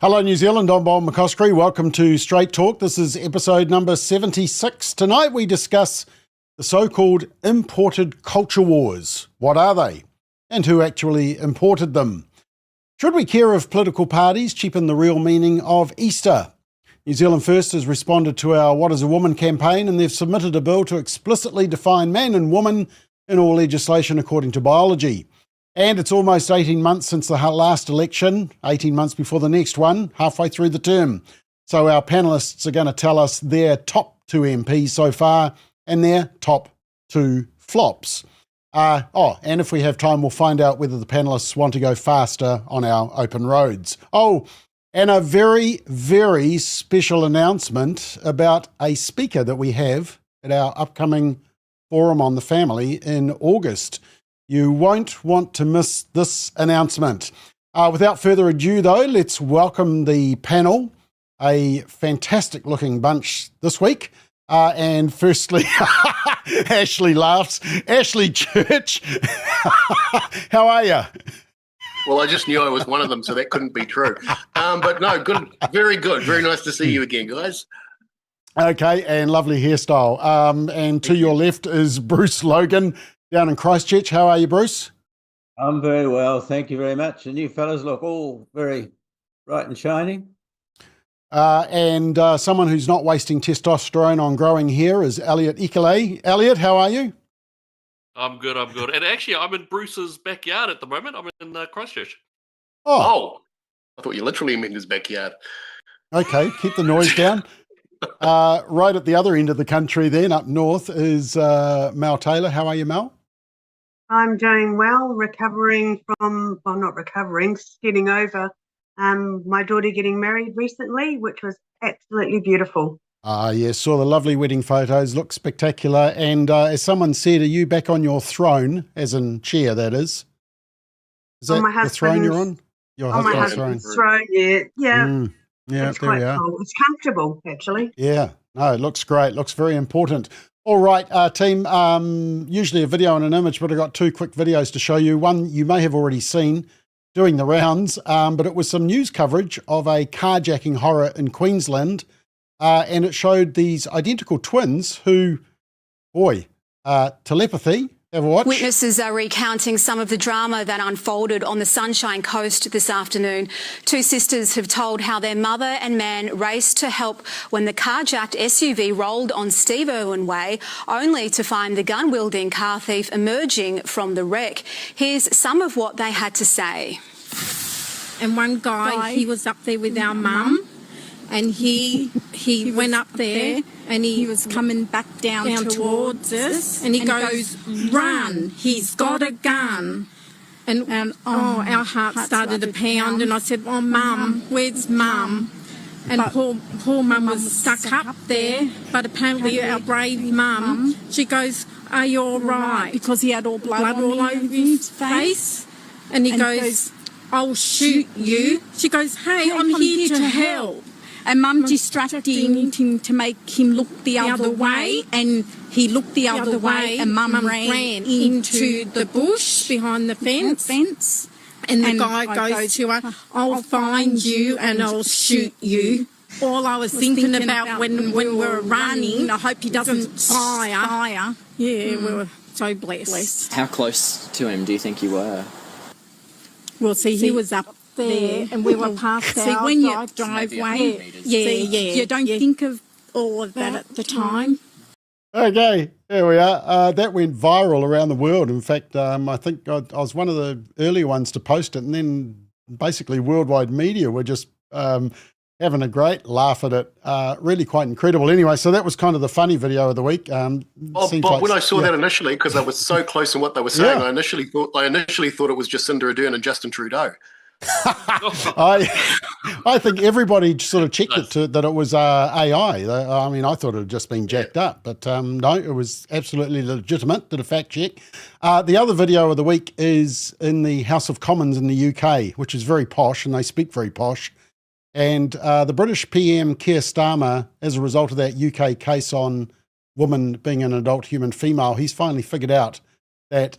Hello New Zealand, I'm Bob McCoskrie. Welcome to Straight Talk. This is episode number 76. Tonight we discuss the so-called imported culture wars. What are they? And who actually imported them? Should we care if political parties cheapen the real meaning of Easter? New Zealand First has responded to our What is a Woman campaign, and they've submitted a bill to explicitly define man and woman in all legislation according to biology. And it's almost 18 months since the last election, 18 months before the next one, halfway through the term. So our panellists are going to tell us their top two MPs so far and their top two flops. And if we have time, we'll find out whether the panellists want to go faster on our open roads. Oh, and a very, very special announcement about a speaker that we have at our upcoming Forum on the Family in August. You won't want to miss this announcement. Without further ado, though, let's welcome the panel, a fantastic-looking bunch this week. And firstly, Ashley laughs. Ashley Church, how are you? Well, I just knew I was one of them, so that couldn't be true. But no, good, very good. Very nice to see you again, guys. Okay, and lovely hairstyle. And to your left is Bruce Logan down in Christchurch. How are you, Bruce? I'm very well, thank you very much. And you fellas look all very bright and shiny. And someone who's not wasting testosterone on growing hair is Elliot Ikele. Elliot, how are you? I'm good. And actually, I'm in Bruce's backyard at the moment. I'm in Christchurch. Oh, I thought you literally meant his backyard. Okay, keep the noise down. Right at the other end of the country then, up north, is Mel Taylor. How are you, Mel? I'm doing well, getting over my daughter getting married recently, which was absolutely beautiful. Yes, saw the lovely wedding photos, look spectacular. And as someone said, are you back on your throne, as in chair, that is? Is that the throne you're on? Your husband's throne, yeah. Yeah, it's there we are. cool. It's comfortable, actually. Yeah, no, it looks great. Looks very important. All right, team, usually a video and an image, but I've got two quick videos to show you. One you may have already seen doing the rounds, but it was some news coverage of a carjacking horror in Queensland, and it showed these identical twins who, telepathy. Have a watch. Witnesses are recounting some of the drama that unfolded on the Sunshine Coast this afternoon. Two sisters have told how their mother and man raced to help when the carjacked SUV rolled on Steve Irwin Way, only to find the gun-wielding car thief emerging from the wreck. Here's some of what they had to say. And one guy, he was up there with our mum, and he went up there and he was coming back down towards us, and he goes, "Run, he's got a gun." And our heart started to pound, and I said, "Oh, Mum, where's Mum?" And poor Mum was stuck up there, but apparently our brave Mum, she goes, "Are you all right?" Because he had all blood all over his face. And he goes, "I'll shoot you." She goes, "Hey, I'm here to help." And Mum distracted him to make him look the other way, and he looked the other way, and Mum ran into the bush behind the fence. And the guy goes to her, "I'll find you and I'll shoot you." All I was thinking about when we were running, I hope he doesn't fire. Yeah, we were so blessed. How close to him do you think you were? Well, see, he was up there, and we were past our when you driveway. You don't think of all of that at the time. Okay, there we are. That went viral around the world. In fact, I think I was one of the early ones to post it, and then basically worldwide media were just having a great laugh at it. Really quite incredible. Anyway, so that was kind of the funny video of the week. When I saw that initially, because I was so close in what they were saying, I initially thought it was Jacinda Ardern and Justin Trudeau. I think everybody sort of checked it that it was AI. I mean, I thought it had just been jacked up, but no, it was absolutely legitimate. Did a fact check. The other video of the week is in the House of Commons in the UK, which is very posh, and they speak very posh. And the British PM, Keir Starmer, as a result of that UK case on woman being an adult human female, he's finally figured out that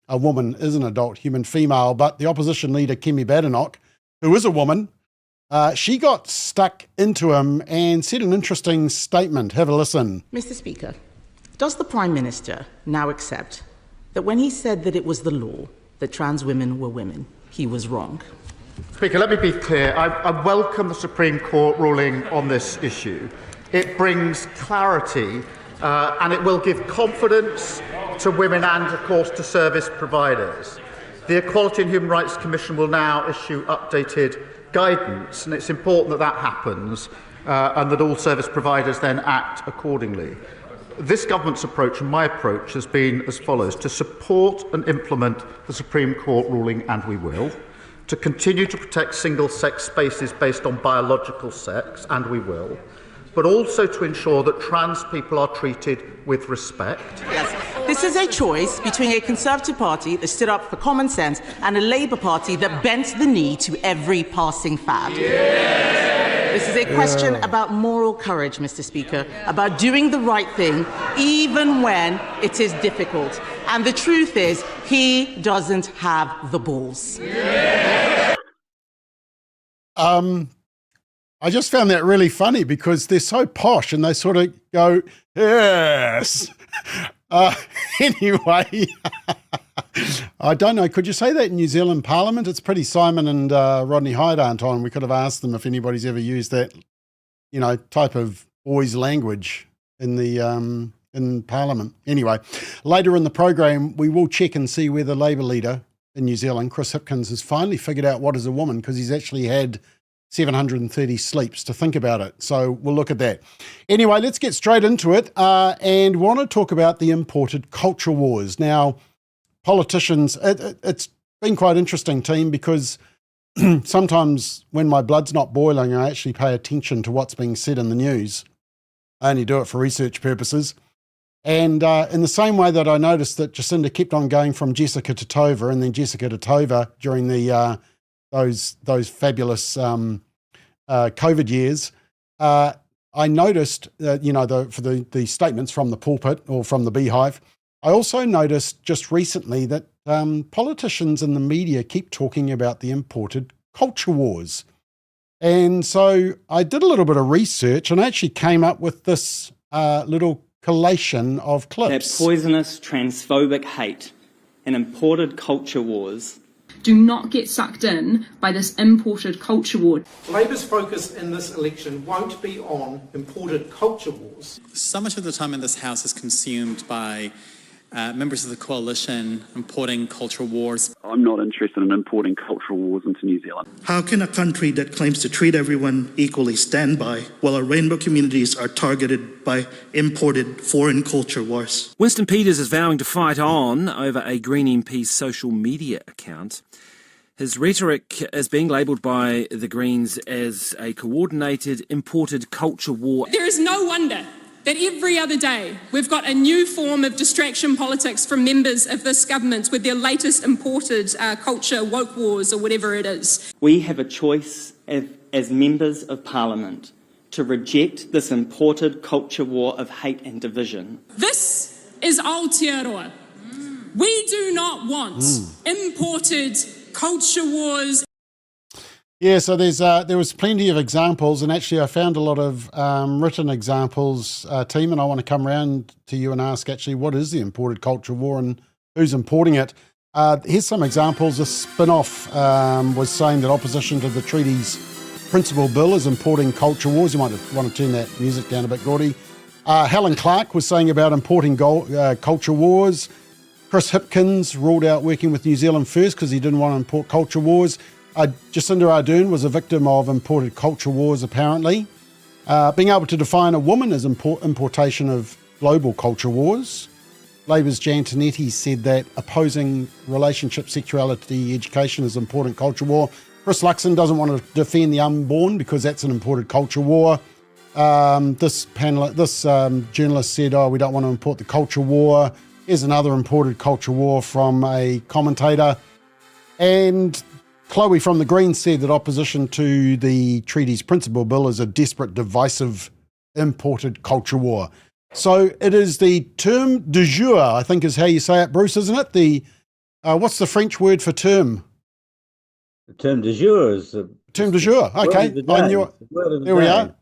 a woman is an adult human female. But the opposition leader, Kemi Badenoch, who is a woman, she got stuck into him and said an interesting statement. Have a listen. Mr. Speaker, does the Prime Minister now accept that when he said that it was the law that trans women were women, he was wrong? Speaker, let me be clear. I welcome the Supreme Court ruling on this issue. It brings clarity and it will give confidence to women and, of course, to service providers. The Equality and Human Rights Commission will now issue updated guidance, and it's important that that happens and that all service providers then act accordingly. This government's approach and my approach has been as follows: to support and implement the Supreme Court ruling, and we will; to continue to protect single-sex spaces based on biological sex, and we will; but also to ensure that trans people are treated with respect. Yes, this is a choice between a Conservative Party that stood up for common sense and a Labour Party that bent the knee to every passing fad. This is a question about moral courage, Mr. Speaker, about doing the right thing even when it is difficult. And the truth is, he doesn't have the balls. I just found that really funny because they're so posh and they sort of go, yes. Anyway, I don't know. Could you say that in New Zealand Parliament? It's pretty Simon and Rodney Hyde aren't on. We could have asked them if anybody's ever used that, type of boys' language in the in Parliament. Anyway, later in the program, we will check and see where the Labour leader in New Zealand, Chris Hipkins, has finally figured out what is a woman, because he's actually had 730 sleeps to think about it. So we'll look at that. Anyway, let's get straight into it and want to talk about the imported culture wars. Now, politicians, it's been quite interesting, team, because sometimes when my blood's not boiling, I actually pay attention to what's being said in the news. I only do it for research purposes. And in the same way that I noticed that Jacinda kept on going from Jessica to Tova and then Jessica to Tova during the those fabulous COVID years, I noticed, for the statements from the pulpit or from the beehive, I also noticed just recently that politicians and the media keep talking about the imported culture wars. And so I did a little bit of research and I actually came up with this little collation of clips. That poisonous, transphobic hate and imported culture wars. Do not get sucked in by this imported culture war. Labour's focus in this election won't be on imported culture wars. So much of the time in this House is consumed by members of the coalition importing cultural wars. I'm not interested in importing cultural wars into New Zealand. How can a country that claims to treat everyone equally stand by while our rainbow communities are targeted by imported foreign culture wars? Winston Peters is vowing to fight on over a Green MP's social media account. His rhetoric is being labelled by the Greens as a coordinated imported culture war. There is no wonder that every other day we've got a new form of distraction politics from members of this government with their latest imported culture woke wars or whatever it is. We have a choice as members of Parliament to reject this imported culture war of hate and division. This is Aotearoa. We do not want imported culture wars. Yeah, so there was plenty of examples, and actually I found a lot of written examples, team, and I want to come around to you and ask actually what is the imported culture war and who's importing it. Here's some examples. A spin-off was saying that opposition to the treaty's principal bill is importing culture wars. You might want to turn that music down a bit, Gordy. Helen Clark was saying about importing culture wars. Chris Hipkins ruled out working with New Zealand First because he didn't want to import culture wars. Jacinda Ardern was a victim of imported culture wars, apparently. Being able to define a woman as importation of global culture wars. Labour's Jan Tinetti said that opposing relationship, sexuality, education is important culture war. Chris Luxon doesn't want to defend the unborn because that's an imported culture war. This journalist said, we don't want to import the culture war. Here's another imported culture war from a commentator. And Chloe from the Greens said that opposition to the treaty's principal bill is a desperate, divisive, imported culture war. So it is the terme du jour, I think is how you say it, Bruce, isn't it? What's the French word for term? The term du jour is the term du jour. Okay, I knew it. There we are.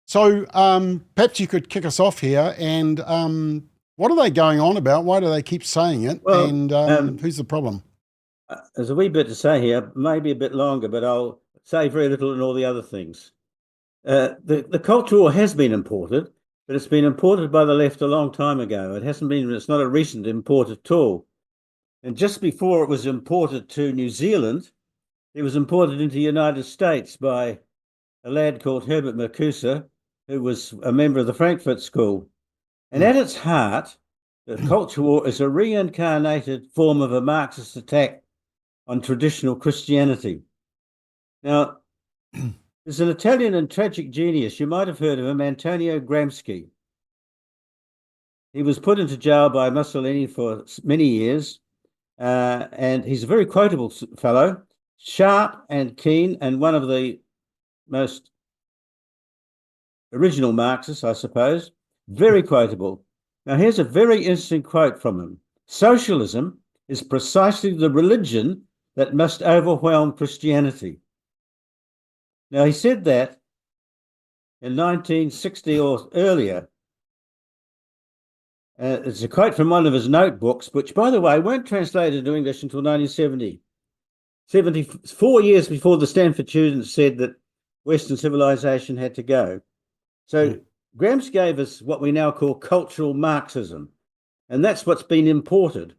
So perhaps you could kick us off here. And what are they going on about? Why do they keep saying it? Well, and who's the problem? There's a wee bit to say here, maybe a bit longer, but I'll say very little in all the other things. The culture war has been imported, but it's been imported by the left a long time ago. It's not a recent import at all. And just before it was imported to New Zealand, it was imported into the United States by a lad called Herbert Marcuse, who was a member of the Frankfurt School. And at its heart, the culture war is a reincarnated form of a Marxist attack on traditional Christianity. Now, there's an Italian and tragic genius, you might have heard of him, Antonio Gramsci. He was put into jail by Mussolini for many years, and he's a very quotable fellow, sharp and keen, and one of the most original Marxists, I suppose, very quotable. Now, here's a very interesting quote from him. Socialism is precisely the religion that must overwhelm Christianity. Now, he said that in 1960 or earlier. It's a quote from one of his notebooks, which, by the way, weren't translated into English until 1970. 74 years before the Stanford students said that Western civilization had to go. So Gramsci gave us what we now call cultural Marxism, and that's what's been imported.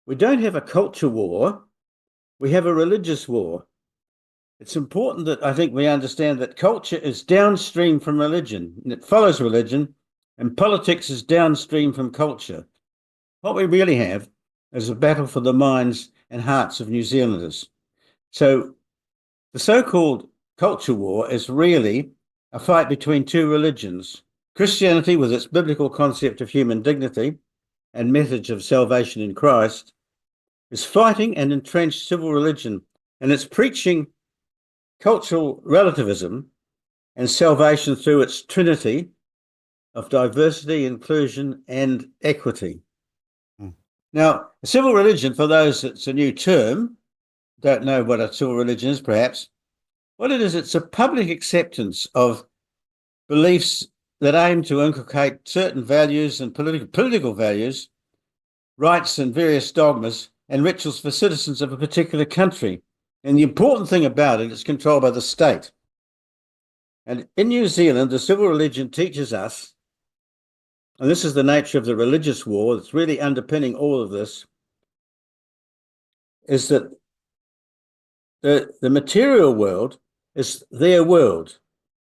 We don't have a culture war, we have a religious war. It's important that I think we understand that culture is downstream from religion, and it follows religion, and politics is downstream from culture. What we really have is a battle for the minds and hearts of New Zealanders. So the so-called culture war is really a fight between two religions. Christianity, with its biblical concept of human dignity and message of salvation in Christ, is fighting an entrenched civil religion, and it's preaching cultural relativism and salvation through its trinity of diversity, inclusion, and equity. Now, civil religion, for those it's a new term, don't know what a civil religion is perhaps, what it is, it's a public acceptance of beliefs that aim to inculcate certain values and political values, rights and various dogmas and rituals for citizens of a particular country. And the important thing about it is controlled by the state. And in New Zealand, the civil religion teaches us, and this is the nature of the religious war that's really underpinning all of this, is that the material world is their world.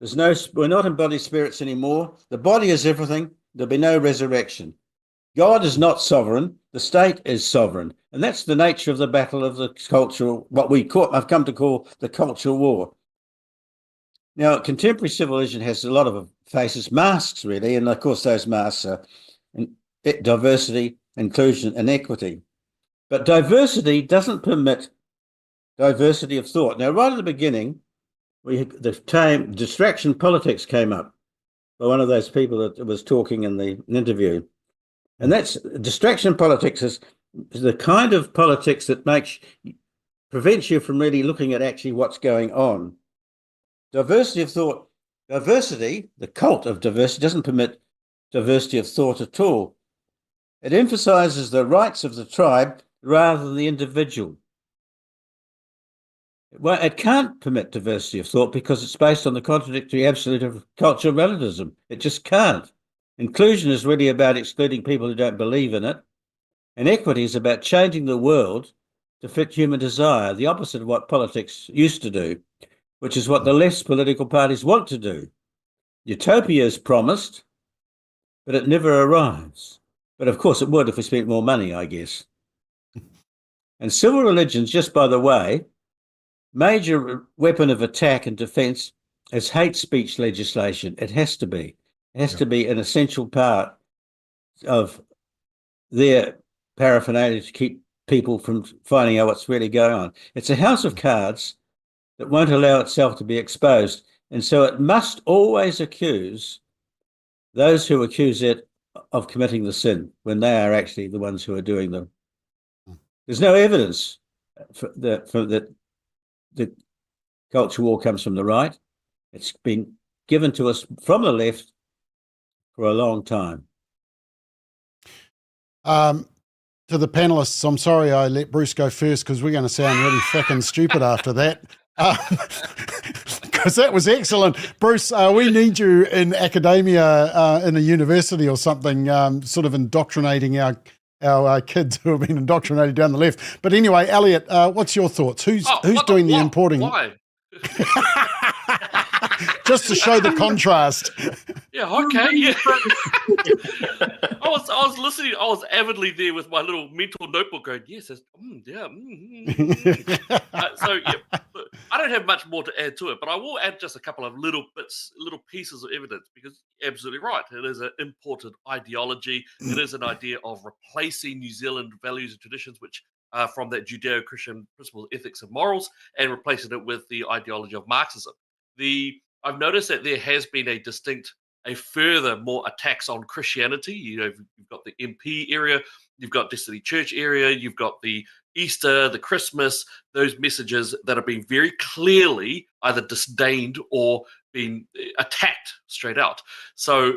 We're not embodied spirits anymore. The body is everything. There'll be no resurrection. God is not sovereign. The state is sovereign. And that's the nature of the battle of the cultural, I've come to call the cultural war. Now, contemporary civil religion has a lot of faces, masks really, and of course those masks are diversity, inclusion, and equity. But diversity doesn't permit diversity of thought. Now, right at the beginning, the term distraction politics came up by one of those people that was talking in the interview. And that's distraction politics is the kind of politics that prevents you from really looking at actually what's going on. Diversity of thought, the cult of diversity doesn't permit diversity of thought at all. It emphasizes the rights of the tribe rather than the individual. Well, it can't permit diversity of thought because it's based on the contradictory absolute of cultural relativism. It just can't. Inclusion is really about excluding people who don't believe in it. And equity is about changing the world to fit human desire, the opposite of what politics used to do, which is what the less political parties want to do. Utopia is promised, but it never arrives. But of course it would if we spent more money, I guess. And civil religions, just by the way, major weapon of attack and defence is hate speech legislation. It has to be. It has to be an essential part of their paraphernalia to keep people from finding out what's really going on. It's a house of cards that won't allow itself to be exposed. And so it must always accuse those who accuse it of committing the sin when they are actually the ones who are doing them. There's no evidence that the culture war comes from the right. It's been given to us from the left for a long time. To the panelists, I'm sorry I let Bruce go first because we're going to sound really fucking stupid after that. Because that was excellent. Bruce, we need you in academia in a university or something, sort of indoctrinating our kids who have been indoctrinated down the left. But anyway, Elliot, what's your thoughts? Who's doing the importing? Why? Just to show the contrast. Yeah, okay, yeah. I was listening. I was avidly there with my little mental notebook going, yes, yeah. So, yeah, I don't have much more to add to it, but I will add just a couple of little pieces of evidence, because you're absolutely right. It is an imported ideology. It is an idea of replacing New Zealand values and traditions, which are from that Judeo-Christian principles, ethics, and morals, and replacing it with the ideology of Marxism. I've noticed that there has been a further more attacks on Christianity. You know, you've got the MP area, you've got Destiny Church area, you've got the Easter, the Christmas, those messages that have been very clearly either disdained or been attacked straight out. So,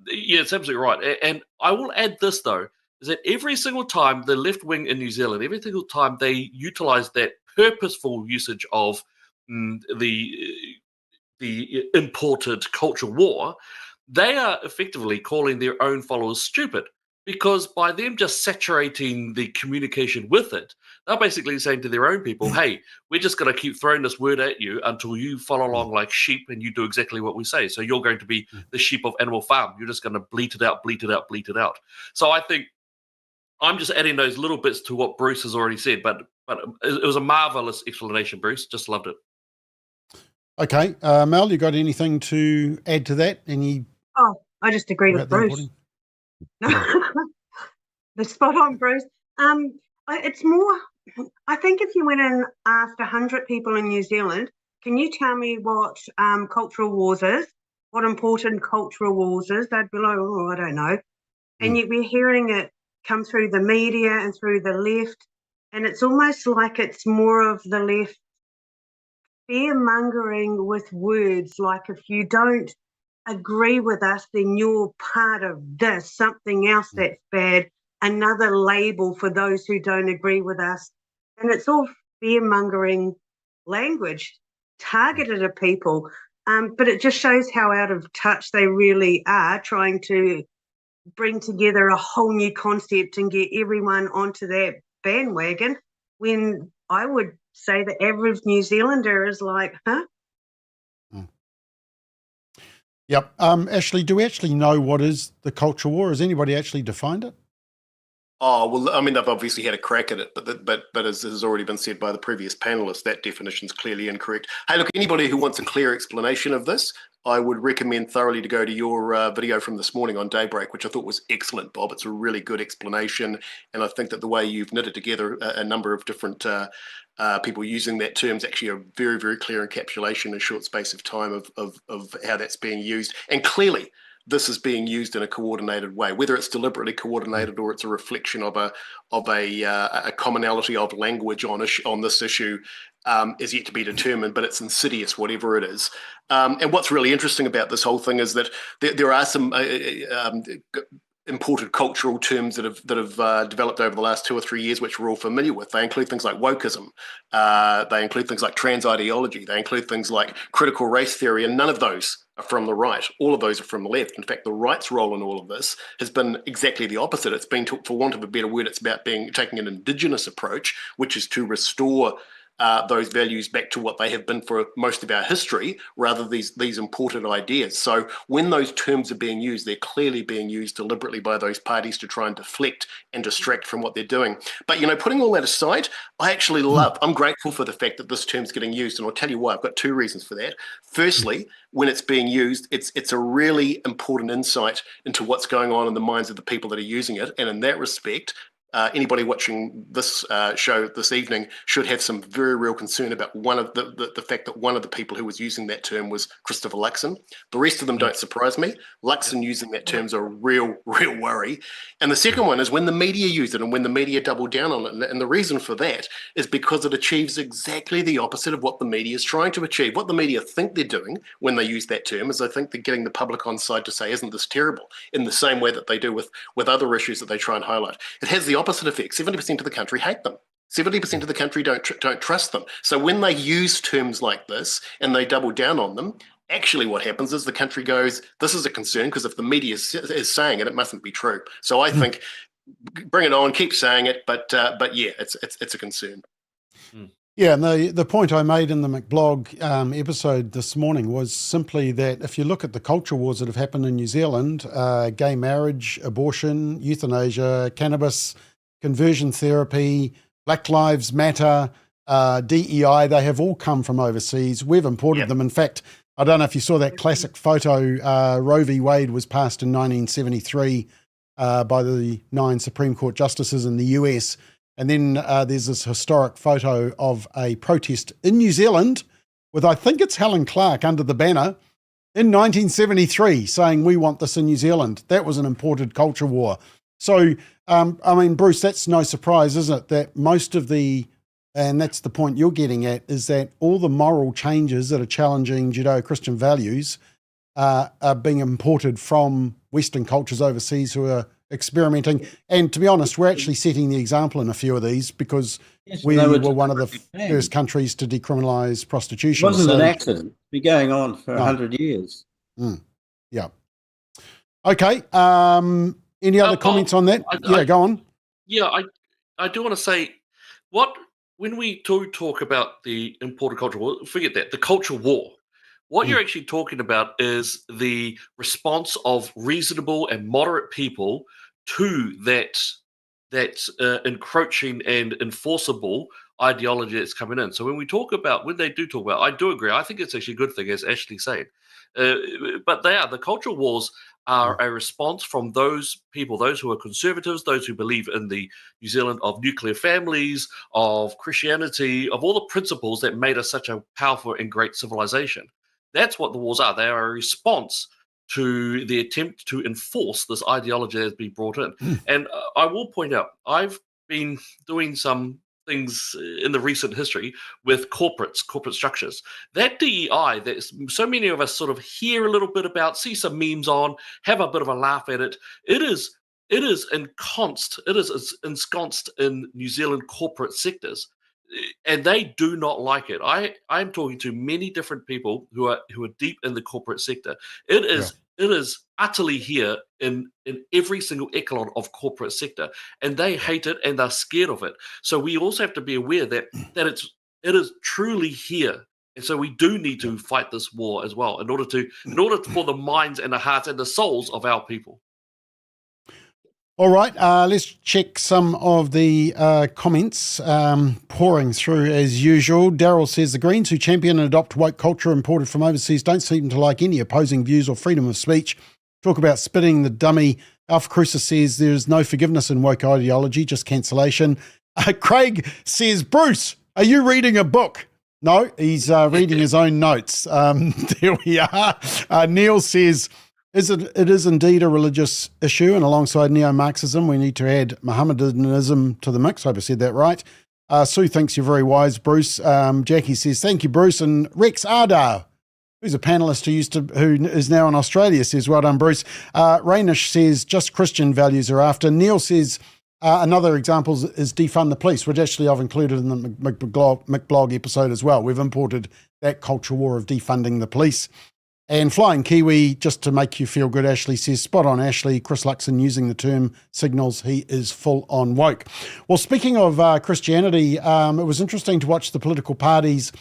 yeah, it's absolutely right. And I will add this, though, is that every single time the left wing in New Zealand, every single time they utilize that purposeful usage of the imported culture war, they are effectively calling their own followers stupid, because by them just saturating the communication with it, they're basically saying to their own people, hey, we're just going to keep throwing this word at you until you follow along like sheep and you do exactly what we say. So you're going to be the sheep of Animal Farm. You're just going to bleat it out, bleat it out, bleat it out. So I think I'm just adding those little bits to what Bruce has already said, but it was a marvelous explanation, Bruce. Just loved it. Okay, Mel, you got anything to add to that? I just agree with Bruce. The spot on, Bruce. It's more, I think if you went and asked 100 people in New Zealand, can you tell me what cultural wars is, what important cultural wars is, they'd be like, oh, I don't know. And yet we're hearing it come through the media and through the left, and it's almost like it's more of the left fear-mongering with words, like if you don't agree with us, then you're part of this, something else that's bad, another label for those who don't agree with us. And it's all fear-mongering language targeted at people, but it just shows how out of touch they really are, trying to bring together a whole new concept and get everyone onto that bandwagon, when I would say the average New Zealander is like, huh? Yep. Ashley, do we actually know what is the culture war? Has anybody actually defined it? Oh, well, I mean, they've obviously had a crack at it, but as has already been said by the previous panelists, that definition is clearly incorrect. Hey, look, anybody who wants a clear explanation of this, I would recommend thoroughly to go to your video from this morning on Daybreak, which I thought was excellent, Bob. It's a really good explanation, and I think that the way you've knitted together a number of different people using that term is actually a very, very clear encapsulation in a short space of time of how that's being used. And clearly, this is being used in a coordinated way, whether it's deliberately coordinated or it's a reflection of a commonality of language on this issue is yet to be determined, but it's insidious, whatever it is. And what's really interesting about this whole thing is that there are some imported cultural terms that have developed over the last 2 or 3 years, which we're all familiar with. They include things like wokeism. They include things like trans ideology. They include things like critical race theory, and none of those are from the right. All of those are from the left. In fact, the right's role in all of this has been exactly the opposite. It's been, for want of a better word, it's about taking an indigenous approach, which is to restore those values back to what they have been for most of our history, rather these imported ideas. So when those terms are being used, they're clearly being used deliberately by those parties to try and deflect and distract from what they're doing. But, putting all that aside, I'm grateful for the fact that this term's getting used, and I'll tell you why. I've got 2 reasons for that. Firstly, when it's being used, it's a really important insight into what's going on in the minds of the people that are using it. And in that respect, anybody watching this show this evening should have some very real concern about one of the fact that one of the people who was using that term was Christopher Luxon. The rest of them don't surprise me. Luxon using that term is a real worry. And the second one is when the media use it and when the media double down on it. And the reason for that is because it achieves exactly the opposite of what the media is trying to achieve. What the media think they're doing when they use that term is they think they're getting the public on side to say, isn't this terrible? In the same way that they do with other issues that they try and highlight. It has the opposite effect. 70% of the country hate them. 70% of the country don't trust them. So when they use terms like this and they double down on them, actually what happens is the country goes, this is a concern because if the media is saying it, it mustn't be true. So I think bring it on, keep saying it, but yeah, it's a concern. Yeah, and the point I made in the McBlog episode this morning was simply that if you look at the culture wars that have happened in New Zealand, gay marriage, abortion, euthanasia, cannabis, conversion therapy, Black Lives Matter, DEI, they have all come from overseas. We've imported them. In fact, I don't know if you saw that classic photo, Roe v. Wade was passed in 1973 by the 9 Supreme Court justices in the US. And then there's this historic photo of a protest in New Zealand with, I think it's Helen Clark under the banner in 1973 saying, we want this in New Zealand. That was an imported culture war. So, I mean, Bruce, that's no surprise, is it? That most of and that's the point you're getting at, is that all the moral changes that are challenging Judeo-Christian values are being imported from Western cultures overseas who are experimenting. And to be honest, we're actually setting the example in a few of these because we were one of the first countries to decriminalise prostitution. It wasn't an accident. It's been going on for 100 years. Yeah. Okay. Any other comments on that? Go on. Yeah, I do want to say when we do talk about the imported culture war, forget that, the culture war. What you're actually talking about is the response of reasonable and moderate people to that encroaching and enforceable ideology that's coming in. So when they do talk about, I do agree. I think it's actually a good thing, as Ashley said. But the culture wars are a response from those people, those who are conservatives, those who believe in the New Zealand of nuclear families, of Christianity, of all the principles that made us such a powerful and great civilization. That's what the wars are. They are a response to the attempt to enforce this ideology that has been brought in. And I will point out, I've been doing some things in the recent history with corporate structures. That DEI that so many of us sort of hear a little bit about, see some memes on, have a bit of a laugh at it. It is ensconced in New Zealand corporate sectors. And they do not like it. I'm talking to many different people who are deep in the corporate sector. It is utterly here in every single echelon of corporate sector, and they hate it and they're scared of it. So we also have to be aware that it is truly here, and so we do need to fight this war as well in order for the minds and the hearts and the souls of our people. All right, let's check some of the comments pouring through as usual. Daryl says, the Greens who champion and adopt woke culture imported from overseas don't seem to like any opposing views or freedom of speech. Talk about spitting the dummy. Alpha Cruiser says there's no forgiveness in woke ideology, just cancellation. Craig says, Bruce, are you reading a book? No, he's reading his own notes. There we are. Neil says, it is indeed a religious issue, and alongside neo-Marxism, we need to add Mohammedanism to the mix. I hope I said that right. Sue thinks you're very wise, Bruce. Jackie says, thank you, Bruce. And Rex Ardar, who's a panellist who is now in Australia, says, well done, Bruce. Rainish says, just Christian values are after. Neil says, another example is defund the police, which actually I've included in the McBlog episode as well. We've imported that culture war of defunding the police. And Flying Kiwi, just to make you feel good, Ashley says, spot on, Ashley. Chris Luxon using the term signals he is full on woke. Well, speaking of Christianity, it was interesting to watch the political parties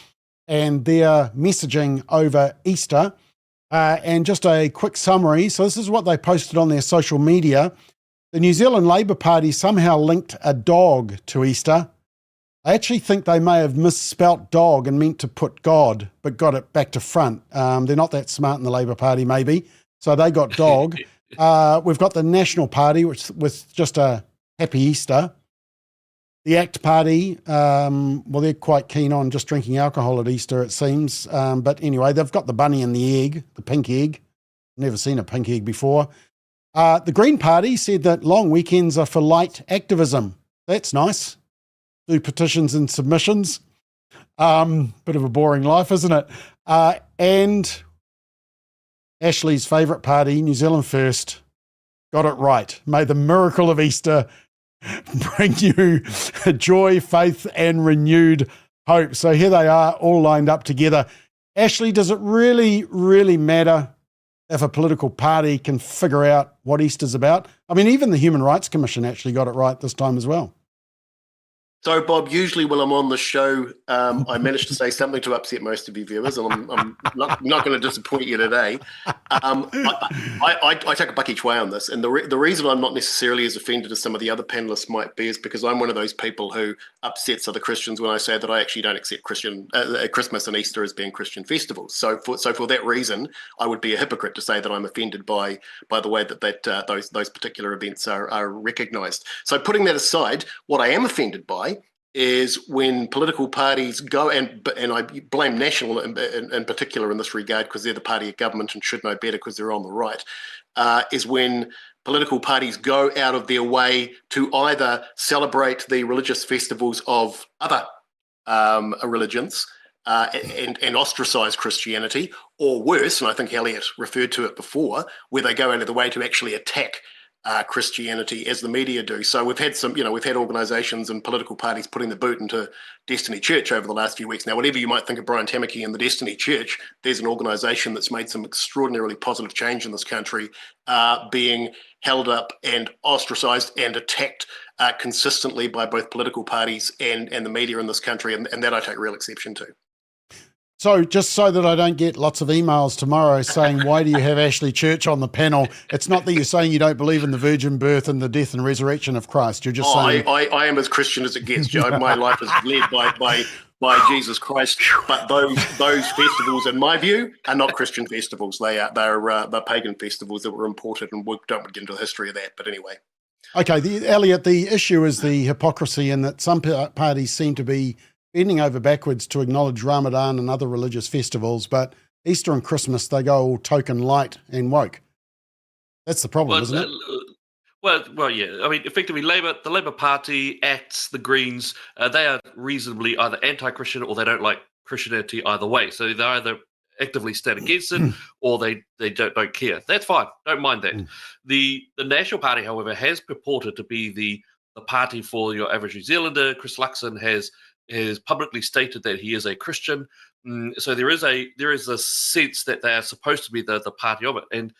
and their messaging over Easter. And just a quick summary. So this is what they posted on their social media. The New Zealand Labour Party somehow linked a dog to Easter. I actually think they may have misspelt dog and meant to put God, but got it back to front. They're not that smart in the Labour Party, maybe. So they got dog. We've got the National Party, which with just a happy Easter. The ACT Party, well, they're quite keen on just drinking alcohol at Easter, it seems. But anyway, they've got the bunny and the egg, the pink egg. Never seen a pink egg before. The Green Party said that long weekends are for light activism. That's nice. Do petitions and submissions. Bit of a boring life, isn't it? And Ashley's favourite party, New Zealand First, got it right. May the miracle of Easter bring you joy, faith, and renewed hope. So here they are, all lined up together. Ashley, does it really, really matter if a political party can figure out what Easter's about? I mean, even the Human Rights Commission actually got it right this time as well. So, Bob, usually when I'm on the show, I manage to say something to upset most of you viewers, and I'm not going to disappoint you today. I take a buck each way on this, and the reason I'm not necessarily as offended as some of the other panellists might be is because I'm one of those people who upsets other Christians when I say that I actually don't accept Christmas and Easter as being Christian festivals. So for that reason, I would be a hypocrite to say that I'm offended by the way that those particular events are recognised. So putting that aside, what I am offended by is when political parties go, and I blame National in particular in this regard because they're the party of government and should know better because they're on the right, is when political parties go out of their way to either celebrate the religious festivals of other religions and ostracise Christianity, or worse, and I think Elliot referred to it before, where they go out of the way to actually attack Christianity as the media do. So we've had organisations and political parties putting the boot into Destiny Church over the last few weeks. Now, whatever you might think of Brian Tamaki and the Destiny Church, there's an organisation that's made some extraordinarily positive change in this country, being held up and ostracised and attacked consistently by both political parties and the media in this country, and that I take real exception to. So just so that I don't get lots of emails tomorrow saying, why do you have Ashley Church on the panel? It's not that you're saying you don't believe in the virgin birth and the death and resurrection of Christ. You're just saying... I am as Christian as it gets, Joe. My life is led by Jesus Christ. But those festivals, in my view, are not Christian festivals. They're pagan festivals that were imported, and we don't get into the history of that. But anyway. Okay, Elliot, the issue is the hypocrisy in that some parties seem to be bending over backwards to acknowledge Ramadan and other religious festivals, but Easter and Christmas, they go all token light and woke. That's the problem, isn't it? Well, yeah. I mean, effectively, the Labour Party, ACTs, the Greens, they are reasonably either anti-Christian or they don't like Christianity either way. So they either actively stand against it or they don't care. That's fine. Don't mind that. The National Party, however, has purported to be the party for your average New Zealander. Chris Luxon has publicly stated that he is a Christian, so there is a sense that they are supposed to be the party of it. And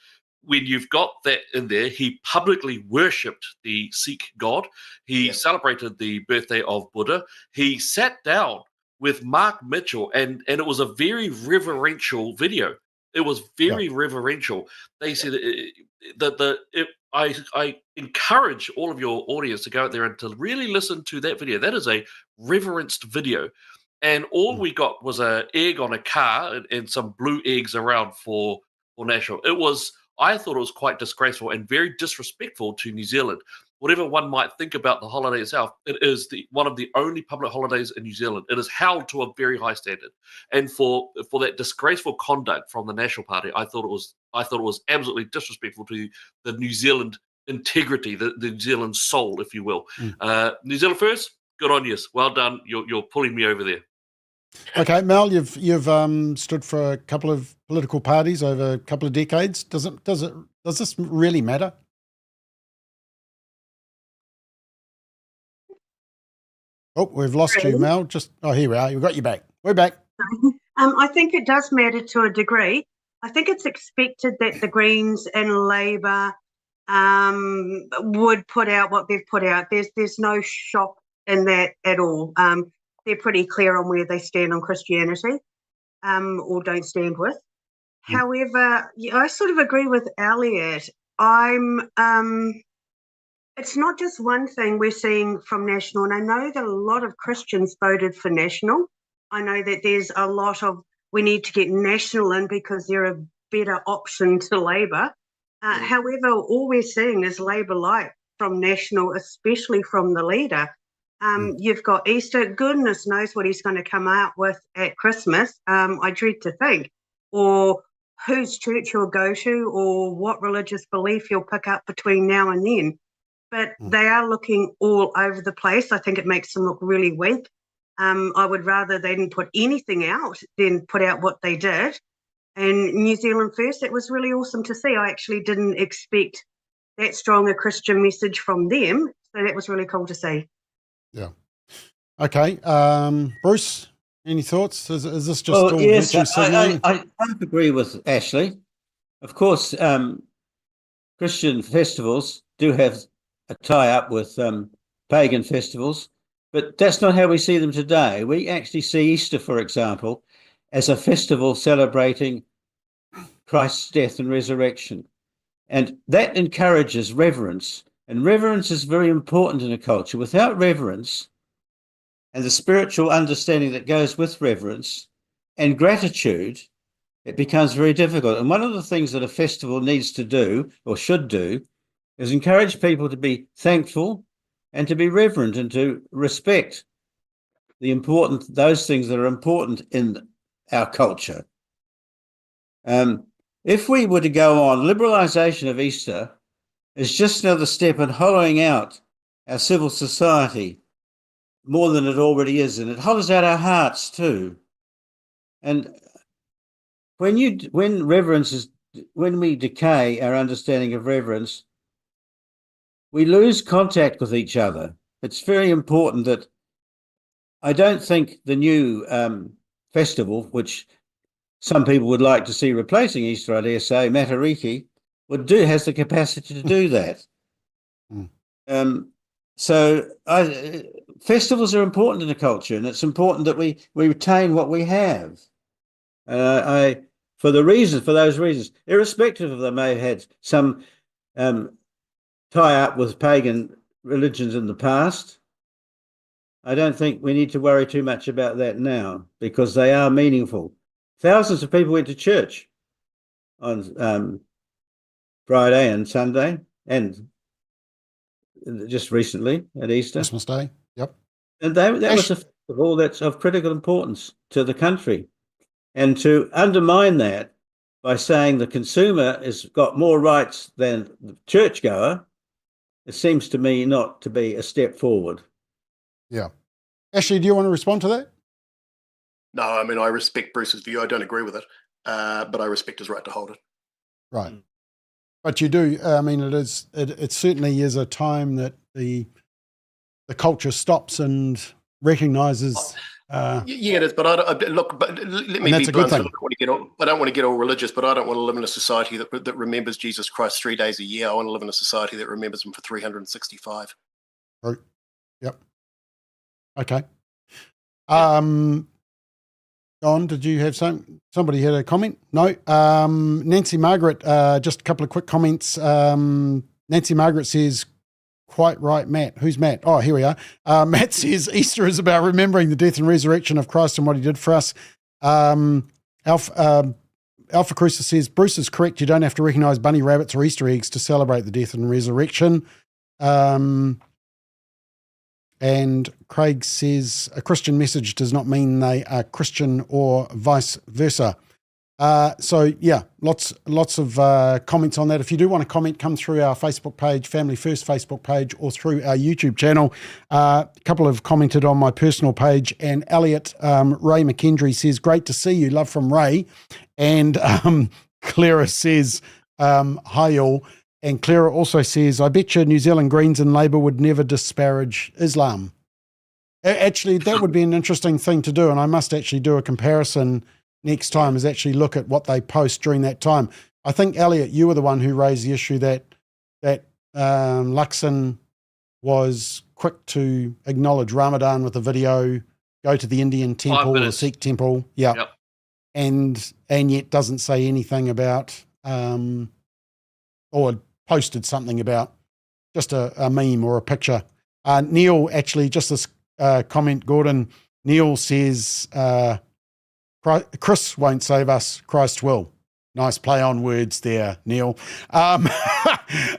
when you've got that in there, he publicly worshipped the Sikh god. He celebrated the birthday of Buddha. He sat down with Mark Mitchell, and it was a very reverential video. It was very reverential. They said I encourage all of your audience to go out there and to really listen to that video. That is a reverenced video. And all we got was an egg on a car and some blue eggs around for National. I thought it was quite disgraceful and very disrespectful to New Zealand. Whatever one might think about the holiday itself, it is one of the only public holidays in New Zealand. It is held to a very high standard. And for that disgraceful conduct from the National Party, I thought it was absolutely disrespectful to the New Zealand integrity, the New Zealand soul, if you will. New Zealand First, good on you. Well done. You're pulling me over there. Okay, Mel, you've stood for a couple of political parties over a couple of decades. Does this really matter? Oh, we've lost you, Mel. Here we are. We've got you back. We're back. I think it does matter to a degree. I think it's expected that the Greens and Labour would put out what they've put out. There's no shock in that at all. They're pretty clear on where they stand on Christianity, or don't stand with. However, I sort of agree with Elliot. It's not just one thing we're seeing from National, and I know that a lot of Christians voted for National. I know that there's a lot of, we need to get National in because they're a better option to Labour. However, all we're seeing is Labour light from National, especially from the leader. You've got Easter. Goodness knows what he's going to come out with at Christmas. I dread to think. Or whose church you'll go to, or what religious belief you'll pick up between now and then. But they are looking all over the place. I think it makes them look really weak. I would rather they didn't put anything out than put out what they did. And New Zealand First, it was really awesome to see. I actually didn't expect that strong a Christian message from them. So that was really cool to see. Yeah. Okay. Bruce, any thoughts? Is this just all virtue signaling? I agree with Ashley. Of course, Christian festivals do have a tie-up with pagan festivals, but that's not how we see them today. We actually see Easter, for example, as a festival celebrating Christ's death and resurrection. And that encourages reverence. And reverence is very important in a culture. Without reverence and the spiritual understanding that goes with reverence and gratitude, it becomes very difficult. And one of the things that a festival needs to do, or should do, is encourage people to be thankful and to be reverent and to respect those things that are important in our culture. If we were to go on, liberalisation of Easter is just another step in hollowing out our civil society more than it already is, and it hollows out our hearts too. And when we decay our understanding of reverence, we lose contact with each other. It's very important that I don't think the new festival, which some people would like to see replacing Easter, I dare say, Matariki, has the capacity to do that. Festivals are important in a culture, and it's important that we retain what we have. For those reasons, irrespective of they may have had some tie-up with pagan religions in the past, I don't think we need to worry too much about that now, because they are meaningful. Thousands of people went to church on Friday and Sunday, and just recently at Easter. Christmas Day, yep. And that was a festival that's of critical importance to the country. And to undermine that by saying the consumer has got more rights than the churchgoer, it seems to me not to be a step forward. Yeah. Ashley, do you want to respond to that? No, I mean, I respect Bruce's view. I don't agree with it, but I respect his right to hold it. Right. But you do, I mean, it certainly is a time that the culture stops and recognises. Yeah, it is. But let me be blunt. I don't want to get all religious, but I don't want to live in a society that remembers Jesus Christ 3 days a year. I want to live in a society that remembers him for 365. Right. Yep. Okay. Don, did you have somebody had a comment? No. Nancy Margaret, just a couple of quick comments. Nancy Margaret says, quite right, Matt. Who's Matt? Oh, here we are. Matt says, Easter is about remembering the death and resurrection of Christ and what he did for us. Alpha Cruiser says, Bruce is correct. You don't have to recognise bunny rabbits or Easter eggs to celebrate the death and resurrection. And Craig says, a Christian message does not mean they are Christian or vice versa. So yeah, lots of comments on that. If you do want to comment, come through our Facebook page, Family First Facebook page, or through our YouTube channel. A couple have commented on my personal page, and Elliot Ray McKendry says, great to see you, love from Ray. And Clara says, hi y'all. And Clara also says, I bet you New Zealand Greens and Labour would never disparage Islam. Actually, that would be an interesting thing to do, and I must actually do a comparison next time, is actually look at what they post during that time. I think, Elliot, you were the one who raised the issue that Luxon was quick to acknowledge Ramadan with a video, go to the Indian temple, the Sikh temple, yep. And yet doesn't say anything about, or posted something about just a meme or a picture. Neil, actually, just this comment, Gordon, Neil says, Chris won't save us, Christ will. Nice play on words there, Neil.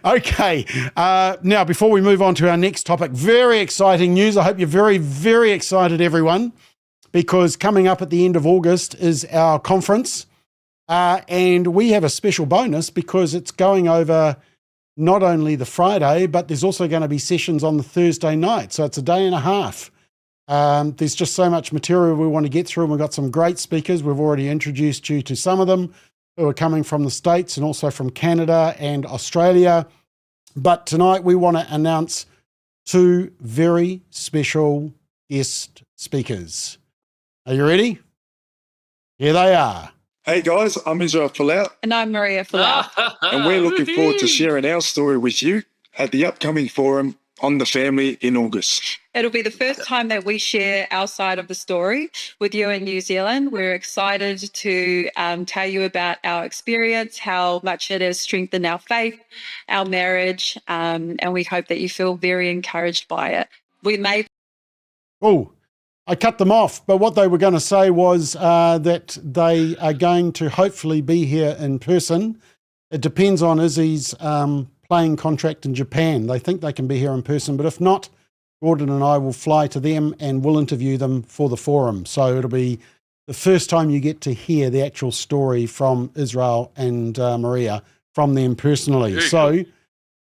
Okay. Now, before we move on to our next topic, very exciting news. I hope you're very, very excited, everyone, because coming up at the end of August is our conference. And we have a special bonus because it's going over not only the Friday, but there's also going to be sessions on the Thursday night. So it's a day and a half. There's just so much material we want to get through, and we've got some great speakers. We've already introduced you to some of them who are coming from the States and also from Canada and Australia. But tonight we want to announce two very special guest speakers. Are you ready? Here they are. Hey guys, I'm Israel Folau. And I'm Maria Folau. And we're looking forward to sharing our story with you at the upcoming forum on the family in August. It'll be the first time that we share our side of the story with you in New Zealand. We're excited to tell you about our experience, how much it has strengthened our faith, our marriage, and we hope that you feel very encouraged by it. We may... Oh, I cut them off, but what they were going to say was that they are going to hopefully be here in person. It depends on Izzy's playing contract in Japan. They think they can be here in person, but if not, Gordon and I will fly to them and we'll interview them for the forum. So it'll be the first time you get to hear the actual story from Israel and Maria from them personally. So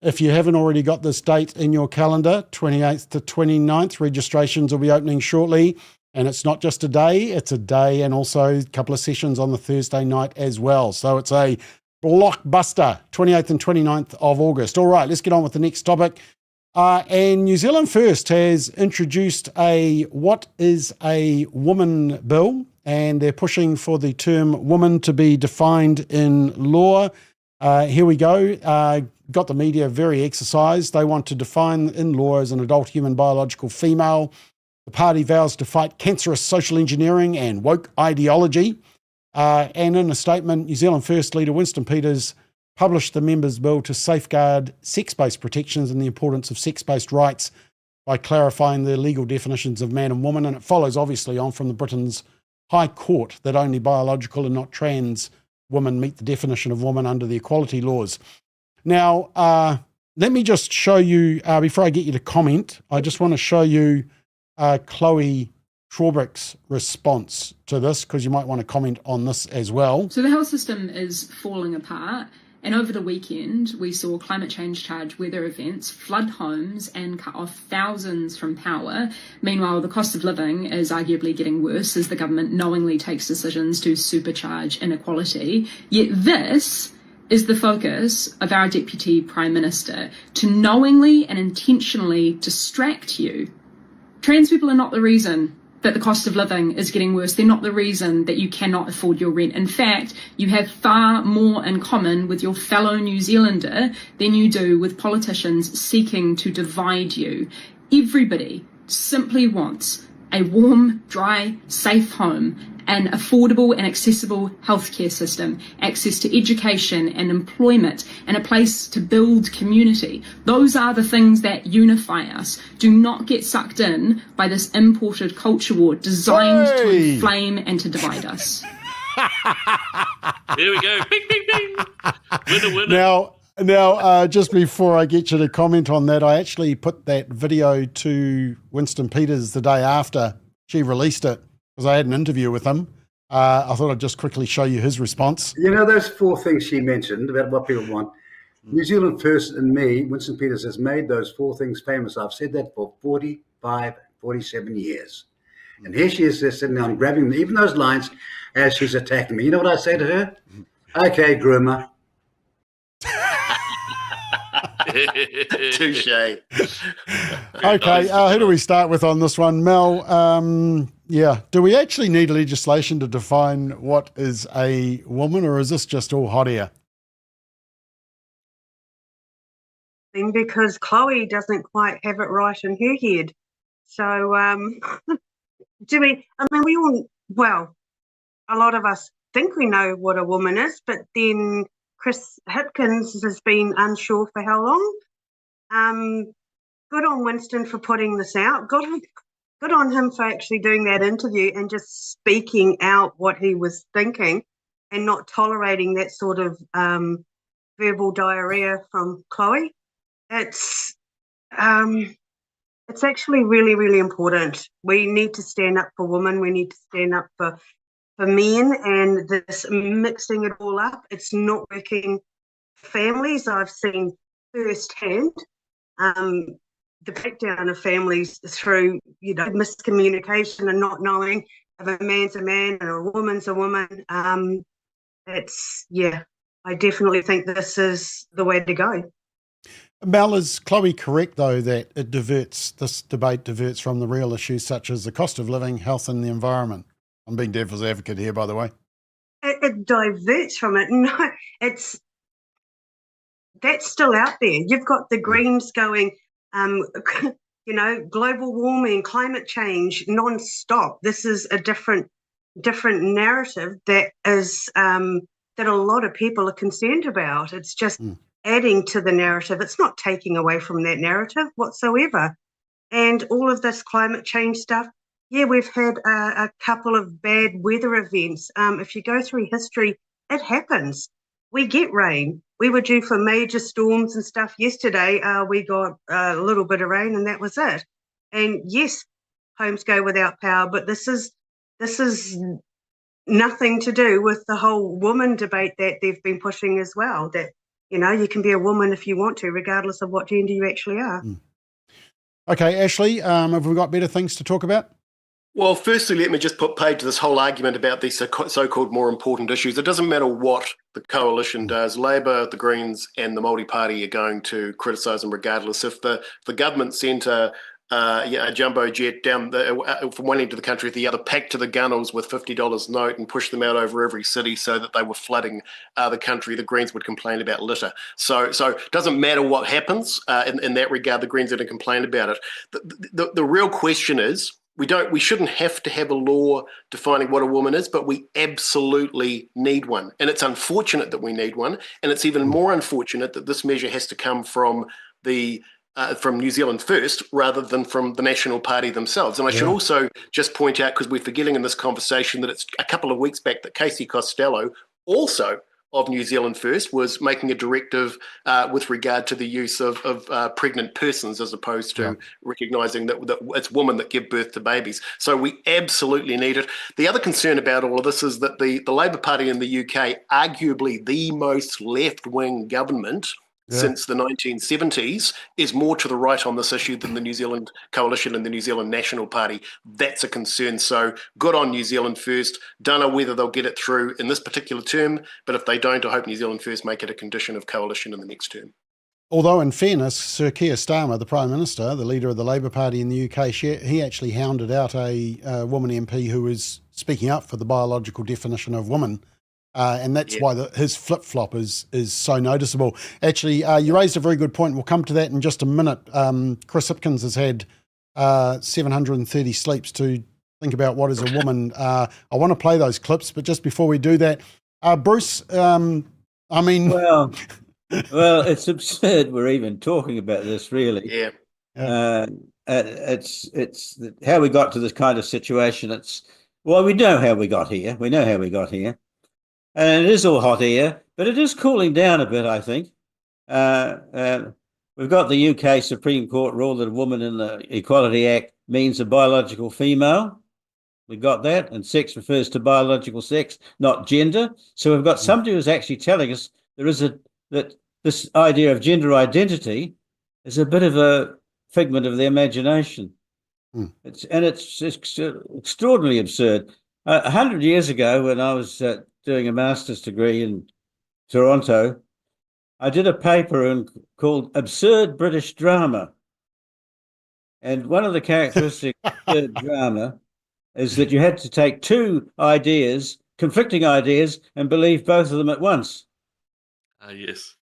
if you haven't already got this date in your calendar, 28th to 29th, registrations will be opening shortly. And it's not just a day, it's a day and also a couple of sessions on the Thursday night as well. So it's a blockbuster, 28th and 29th of August. All right, let's get on with the next topic. And New Zealand First has introduced a What is a Woman bill, and they're pushing for the term woman to be defined in law. Here we go. Got the media very exercised. They want to define in law as an adult human biological female. The party vows to fight cancerous social engineering and woke ideology. And in a statement, New Zealand First leader Winston Peters published the members' bill to safeguard sex-based protections and the importance of sex-based rights by clarifying the legal definitions of man and woman. And it follows obviously on from the Britain's High Court that only biological and not trans women meet the definition of woman under the equality laws. Now, let me just show you, before I get you to comment, I just want to show you Chloe Schwarbrick's response to this, because you might want to comment on this as well. So the health system is falling apart, and over the weekend we saw climate change charged weather events flood homes and cut off thousands from power. Meanwhile, the cost of living is arguably getting worse as the government knowingly takes decisions to supercharge inequality. Yet this is the focus of our Deputy Prime Minister, to knowingly and intentionally distract you. Trans people are not the reason that the cost of living is getting worse. They're not the reason that you cannot afford your rent. In fact, you have far more in common with your fellow New Zealander than you do with politicians seeking to divide you. Everybody simply wants a warm, dry, safe home, an affordable and accessible healthcare system, access to education and employment, and a place to build community. Those are the things that unify us. Do not get sucked in by this imported culture war designed to inflame and to divide us. There we go. Bing, bing, bing. Winner, winner. Now, just before I get you to comment on that, I actually put that video to Winston Peters the day after she released it, because I had an interview with him. I thought I'd just quickly show you his response. You know, those four things she mentioned about what people want. New Zealand First and me, Winston Peters, has made those four things famous. I've said that for 47 years. And here she is sitting down grabbing even those lines as she's attacking me. You know what I say to her? Okay, groomer. Touche. Okay, who do we start with on this one? Mel, do we actually need legislation to define what is a woman, or is this just all hot air? Because Chloe doesn't quite have it right in her head. So, we all, well, a lot of us think we know what a woman is, but then Chris Hipkins has been unsure for how long. Good on Winston for putting this out. Good on him for actually doing that interview and just speaking out what he was thinking. and not tolerating that sort of verbal diarrhea from Chloe. It's actually really, really important. We need to stand up for women. We need to stand up for men, and this mixing it all up, it's not working. Families, I've seen firsthand the breakdown of families through, miscommunication and not knowing if a man's a man and a woman's a woman. I definitely think this is the way to go. Mel, is Chloe correct, though, that this debate diverts from the real issues such as the cost of living, health and the environment? I'm being devil's advocate here, by the way. It diverts from it. No, that's still out there. You've got the Greens going, global warming, climate change, non-stop. This is a different narrative that is that a lot of people are concerned about. It's just adding to the narrative. It's not taking away from that narrative whatsoever. And all of this climate change stuff, yeah, we've had a couple of bad weather events. If you go through history, it happens. We get rain. We were due for major storms and stuff yesterday. We got a little bit of rain and that was it. And yes, homes go without power, but this is nothing to do with the whole woman debate that they've been pushing as well, that, you can be a woman if you want to, regardless of what gender you actually are. Okay, Ashley, have we got better things to talk about? Well, firstly, let me just put paid to this whole argument about these so-called more important issues. It doesn't matter what the coalition does. Labor, the Greens and the Māori Party are going to criticise them regardless. If the government sent a jumbo jet down from one end of the country to the other, packed to the gunnels with $50 note and pushed them out over every city so that they were flooding the country, the Greens would complain about litter. So it doesn't matter what happens in that regard, the Greens are going to complain about it. The real question is, we shouldn't have to have a law defining what a woman is, but we absolutely need one. And it's unfortunate that we need one. And it's even more unfortunate that this measure has to come from from New Zealand First rather than from the National Party themselves. And I should also just point out, because we're forgetting in this conversation, that it's a couple of weeks back that Casey Costello, also of New Zealand First, was making a directive with regard to the use of pregnant persons, as opposed to recognising that it's women that give birth to babies. So we absolutely need it. The other concern about all of this is that the Labour Party in the UK, arguably the most left-wing government since the 1970s, is more to the right on this issue than the New Zealand Coalition and the New Zealand National Party. That's a concern. So good on New Zealand First. Don't know whether they'll get it through in this particular term, but if they don't, I hope New Zealand First make it a condition of coalition in the next term. Although, in fairness, Sir Keir Starmer, the Prime Minister, the leader of the Labour Party in the UK, he actually hounded out a woman MP who was speaking up for the biological definition of woman. And that's why his flip-flop is so noticeable. Actually, you raised a very good point. We'll come to that in just a minute. Chris Hipkins has had 730 sleeps to think about what is a woman. I want to play those clips, but just before we do that, Bruce, Well, it's absurd we're even talking about this, really. It's how we got to this kind of situation. We know how we got here. And it is all hot air, but it is cooling down a bit, I think. We've got the UK Supreme Court rule that a woman in the Equality Act means a biological female. We got that, and sex refers to biological sex, not gender. So we've got somebody who's actually telling us that this idea of gender identity is a bit of a figment of the imagination. It's extraordinarily absurd. 100 years ago, when I was doing a master's degree in Toronto, I did a paper called Absurd British Drama. And one of the characteristics of absurd drama is that you had to take two ideas, conflicting ideas, and believe both of them at once. Yes.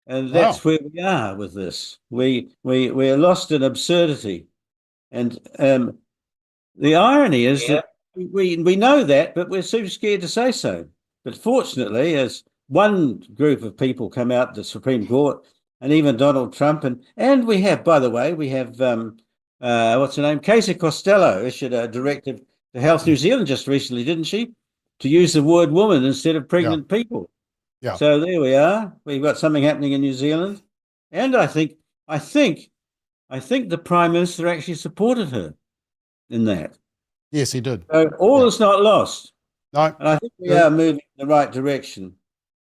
And that's where we are with this. We're lost in absurdity. And the irony is that we know that, but we're too scared to say so. But fortunately, as one group of people come out the Supreme Court, and even Donald Trump, and we have, by the way, what's her name? Casey Costello issued a directive to Health New Zealand just recently, didn't she? to use the word woman instead of pregnant people. Yeah. So there we are. We've got something happening in New Zealand, and I think the Prime Minister actually supported her in that. Yes, he did. So all is not lost. No, and I think we are moving in the right direction.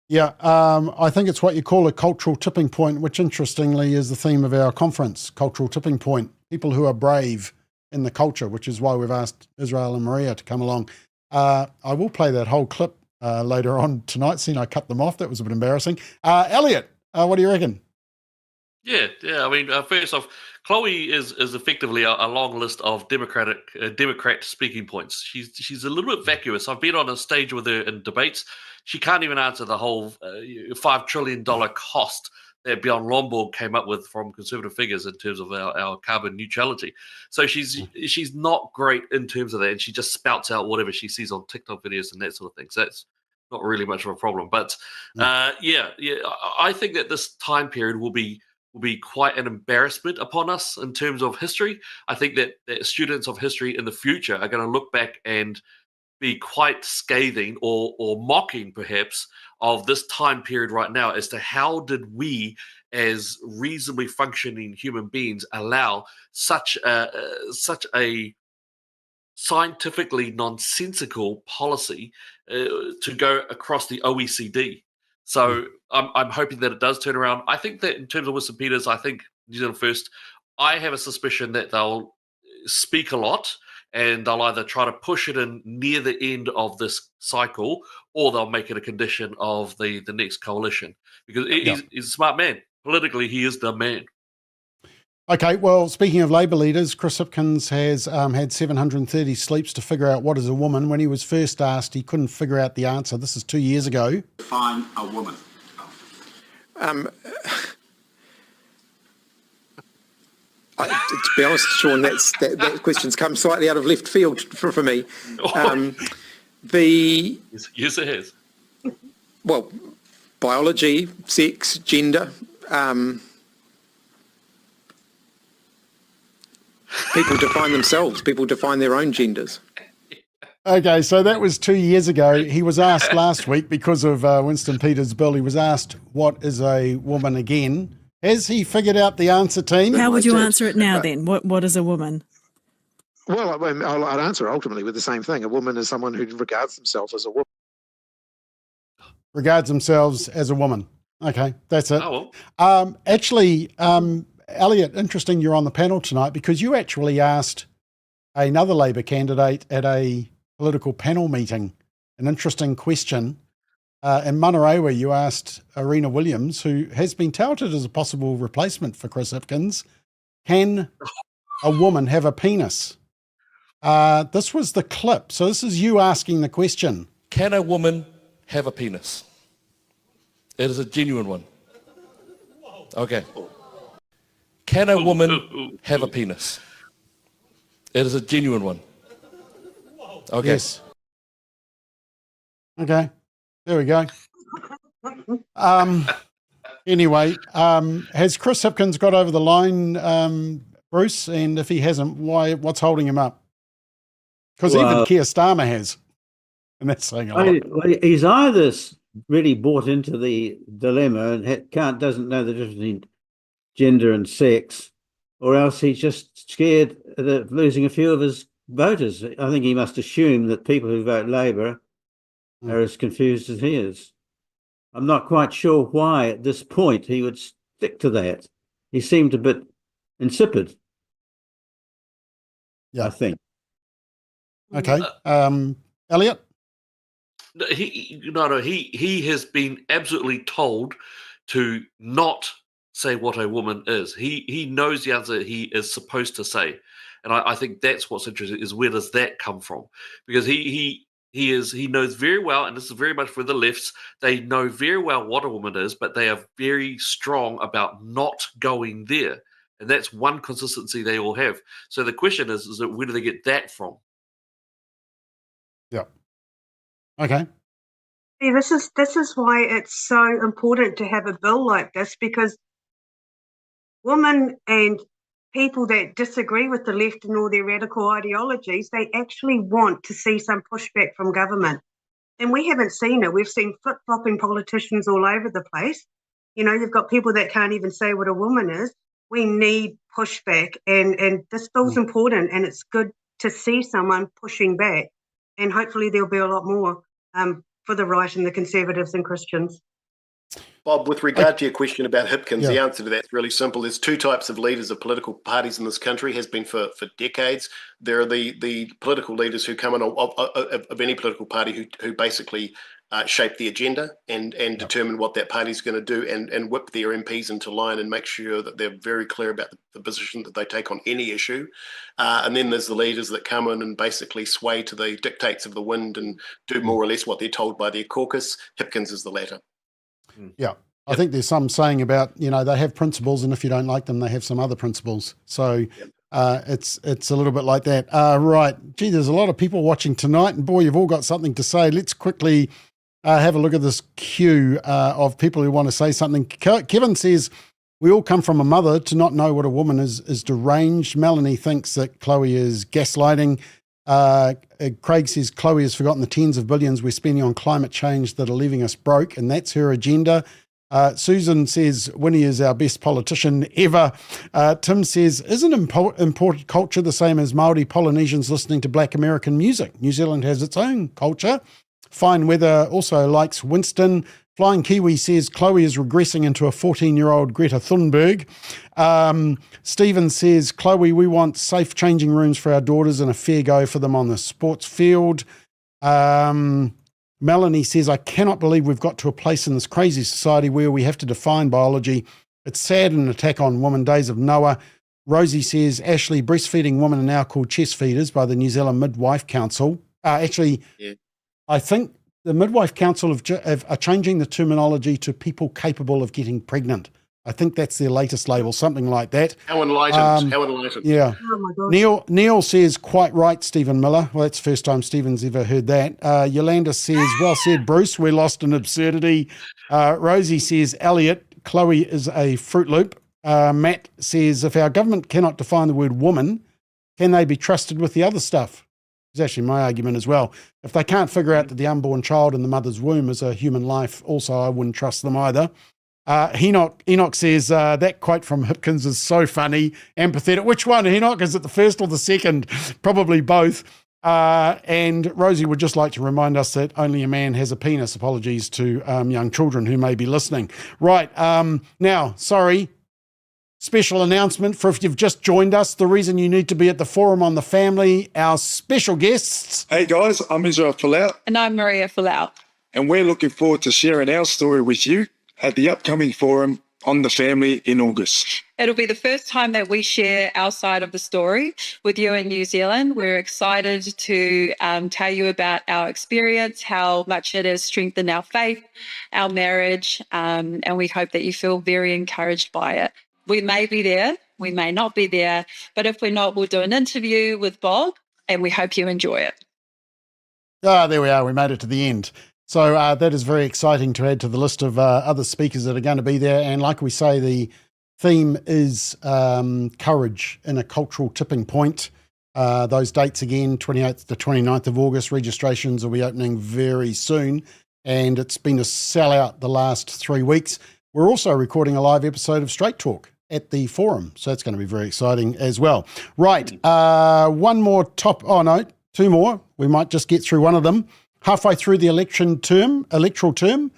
Yeah, I think it's what you call a cultural tipping point, which interestingly is the theme of our conference, cultural tipping point, people who are brave in the culture, which is why we've asked Israel and Maria to come along. I will play that whole clip later on tonight, seeing I cut them off. That was a bit embarrassing. Elliot, what do you reckon? Yeah. I mean, first off, Chloe is effectively a long list of Democrat speaking points. She's a little bit vacuous. I've been on a stage with her in debates. She can't even answer the whole $5 trillion cost that Bjorn Lomborg came up with from conservative figures in terms of our carbon neutrality. So she's not great in terms of that, and she just spouts out whatever she sees on TikTok videos and that sort of thing. So that's not really much of a problem. But I think that this time period will be quite an embarrassment upon us in terms of history. I think that students of history in the future are going to look back and be quite scathing or mocking, perhaps, of this time period right now as to how did we, as reasonably functioning human beings, allow such a scientifically nonsensical policy to go across the OECD. So I'm hoping that it does turn around. I think that in terms of Winston Peters, I think New Zealand First, I have a suspicion that they'll speak a lot and they'll either try to push it in near the end of this cycle or they'll make it a condition of the next coalition because he's a smart man. Politically, he is the man. Okay, well, speaking of Labour leaders, Chris Hipkins has had 730 sleeps to figure out what is a woman. When he was first asked, he couldn't figure out the answer. This is 2 years ago. Define a woman. To be honest, Sean, that question's come slightly out of left field for me. Yes, it has. Well, biology, sex, gender. People define themselves. People define their own genders. Okay, so that was 2 years ago. He was asked last week because of Winston Peters' bill. He was asked, what is a woman again? Has he figured out the answer, team? How would you answer it now then? What is a woman? Well, I'd answer ultimately with the same thing. A woman is someone who regards themselves as a woman. Regards themselves as a woman. Okay, that's it. Oh, well. Elliot, interesting you're on the panel tonight because you actually asked another Labour candidate at a political panel meeting an interesting question. In Manarewa, you asked Arena Williams, who has been touted as a possible replacement for Chris Hipkins, can a woman have a penis? This was the clip. So this is you asking the question. Can a woman have a penis? It is a genuine one. Okay. Can a woman have a penis? It is a genuine one. Okay. Yes. Okay. There we go. Anyway, has Chris Hipkins got over the line, Bruce? And if he hasn't, what's holding him up? Because even Keir Starmer has. And that's saying a lot. He's either really bought into the dilemma and doesn't know the difference between gender and sex, or else he's just scared of losing a few of his voters. I think he must assume that people who vote Labour are as confused as he is. I'm not quite sure why at this point he would stick to that. He seemed a bit insipid. Yeah, I think. Okay, Elliot. He has been absolutely told to not say what a woman is. He knows the answer he is supposed to say, and I think that's what's interesting is where does that come from? Because he knows very well, and this is very much for the lefts. They know very well what a woman is, but they are very strong about not going there, and that's one consistency they all have. So the question is that where do they get that from? Yeah. Okay. See, this is why it's so important to have a bill like this, because women and people that disagree with the left and all their radical ideologies, they actually want to see some pushback from government. And we haven't seen it. We've seen flip-flopping politicians all over the place. You know, you've got people that can't even say what a woman is. We need pushback, and this bill's important, and it's good to see someone pushing back. And hopefully there'll be a lot more for the right and the Conservatives and Christians. Bob, with regard to your question about Hipkins, the answer to that's really simple. There's two types of leaders of political parties in this country, has been for decades. There are the political leaders who come in of any political party who basically shape the agenda and determine what that party's going to do and whip their MPs into line and make sure that they're very clear about the position that they take on any issue. And then there's the leaders that come in and basically sway to the dictates of the wind and do more or less what they're told by their caucus. Hipkins is the latter. Yeah. I think there's some saying about, you know, they have principles, and if you don't like them, they have some other principles. So it's a little bit like that. Right. Gee, there's a lot of people watching tonight, and boy, you've all got something to say. Let's quickly have a look at this queue of people who want to say something. Kevin says, we all come from a mother. To not know what a woman is deranged. Melanie thinks that Chloe is gaslighting. Craig says Chloe has forgotten the tens of billions we're spending on climate change that are leaving us broke, and that's her agenda. Susan says Winnie is our best politician ever. Tim says, isn't imported culture the same as Māori Polynesians listening to Black American music? New Zealand has its own culture. Fine Weather also likes Winston. Flying Kiwi says Chloe is regressing into a 14-year-old Greta Thunberg. Stephen says, Chloe, we want safe changing rooms for our daughters and a fair go for them on the sports field. Melanie says, I cannot believe we've got to a place in this crazy society where we have to define biology. It's sad and an attack on women. Days of Noah. Rosie says, Ashley, breastfeeding women are now called chest feeders by the New Zealand Midwife Council. I think the Midwife Council are changing the terminology to people capable of getting pregnant. I think that's their latest label, something like that. How enlightened. How enlightened. Yeah. Oh my gosh. Neil says, quite right, Stephen Miller. Well, that's the first time Stephen's ever heard that. Yolanda says, well said, Bruce, we're lost in absurdity. Rosie says, Elliot, Chloe is a Fruit Loop. Matt says, if our government cannot define the word woman, can they be trusted with the other stuff? It's actually my argument as well. If they can't figure out that the unborn child in the mother's womb is a human life, also I wouldn't trust them either. Enoch says, that quote from Hipkins is so funny and pathetic. Which one, Enoch? Is it the first or the second? Probably both. And Rosie would just like to remind us that only a man has a penis. Apologies to young children who may be listening. Right, now, sorry, special announcement for if you've just joined us, the reason you need to be at the Forum on the Family, our special guests. Hey guys, I'm Israel Folau. And I'm Maria Folau. And we're looking forward to sharing our story with you at the upcoming Forum on the Family in August. It'll be the first time that we share our side of the story with you in New Zealand. We're excited to tell you about our experience, how much it has strengthened our faith, our marriage, and we hope that you feel very encouraged by it. We may be there, we may not be there, but if we're not, we'll do an interview with Bob, and we hope you enjoy it. There we are. We made it to the end. So that is very exciting to add to the list of other speakers that are going to be there. And like we say, the theme is courage in a cultural tipping point. Those dates again, 28th to 29th of August. Registrations will be opening very soon. And it's been a sellout the last 3 weeks. We're also recording a live episode of Straight Talk at the Forum. So it's going to be very exciting as well. Right. One more two more. We might just get through one of them. Halfway through the electoral term.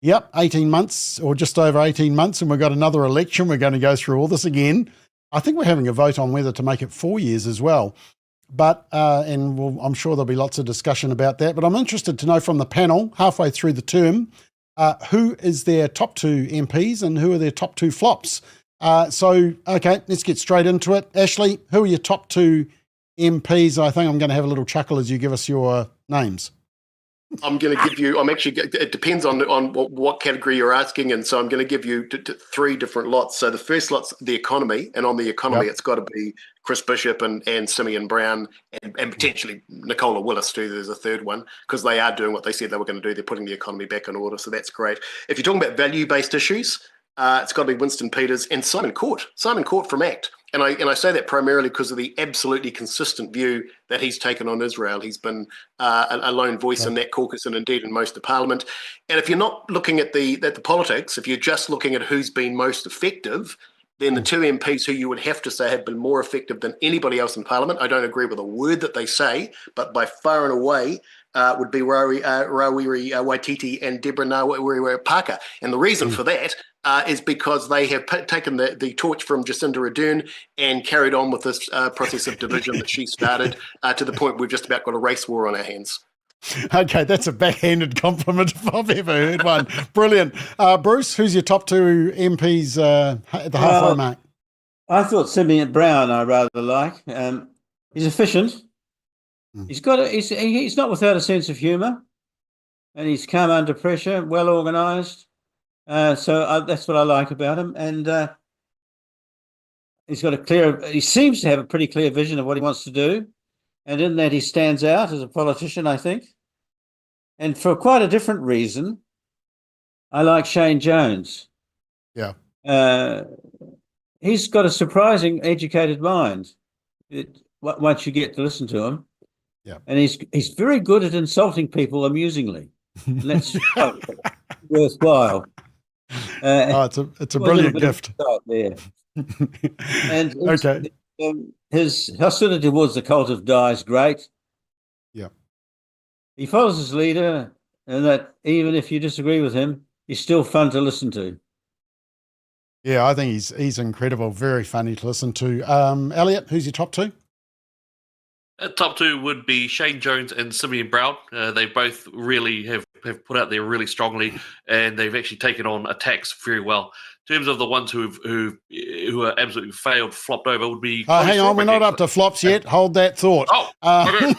Yep, 18 months or just over 18 months, and we've got another election. We're going to go through all this again. I think we're having a vote on whether to make it 4 years as well. But, I'm sure there'll be lots of discussion about that. But I'm interested to know from the panel, halfway through the term, who is their top two MPs and who are their top two flops. Okay, let's get straight into it. Ashley, who are your top two MPs? I think I'm going to have a little chuckle as you give us your names. I'm going to give you, it depends on what category you're asking. And so I'm going to give you three different lots. So the first lot's the economy. And on the economy, It's got to be Chris Bishop and Simeon Brown and potentially Nicola Willis too. There's a third one because they are doing what they said they were going to do. They're putting the economy back in order. So that's great. If you're talking about value-based issues, it's got to be Winston Peters and Simon Court. Simon Court from ACT. I say that primarily because of the absolutely consistent view that he's taken on Israel. He's been a lone voice in that caucus and indeed in most of Parliament. And if you're not looking at the politics, if you're just looking at who's been most effective, then the two MPs who you would have to say have been more effective than anybody else in Parliament, I don't agree with a word that they say, but by far and away would be Rawiri Waititi and Deborah Ngāwiri Parker. And the reason for that is because they have taken the torch from Jacinda Ardern and carried on with this process of division that she started to the point we've just about got a race war on our hands. Okay, that's a backhanded compliment if I've ever heard one. Brilliant. Bruce, who's your top two MPs at the halfway mark? I thought Simeon Brown I rather like. He's efficient. He's not without a sense of humour, and he's calm under pressure, well organised. So that's what I like about him. And he seems to have a pretty clear vision of what he wants to do. And in that, he stands out as a politician, I think. And for quite a different reason, I like Shane Jones. Yeah. He's got a surprising educated mind once you get to listen to him. Yeah. And he's very good at insulting people amusingly. And that's worthwhile. It's a brilliant gift. There. And okay. His hostility towards the cult of Di is great. Yeah. He follows his leader, and that even if you disagree with him, he's still fun to listen to. Yeah, I think he's incredible, very funny to listen to. Elliot, who's your top two? Top two would be Shane Jones and Simeon Brown. They both really have put out there really strongly, and they've actually taken on attacks very well. In terms of the ones who are absolutely failed, flopped over, would be. Hang on, we're not up to flops yet. Hold that thought. Okay.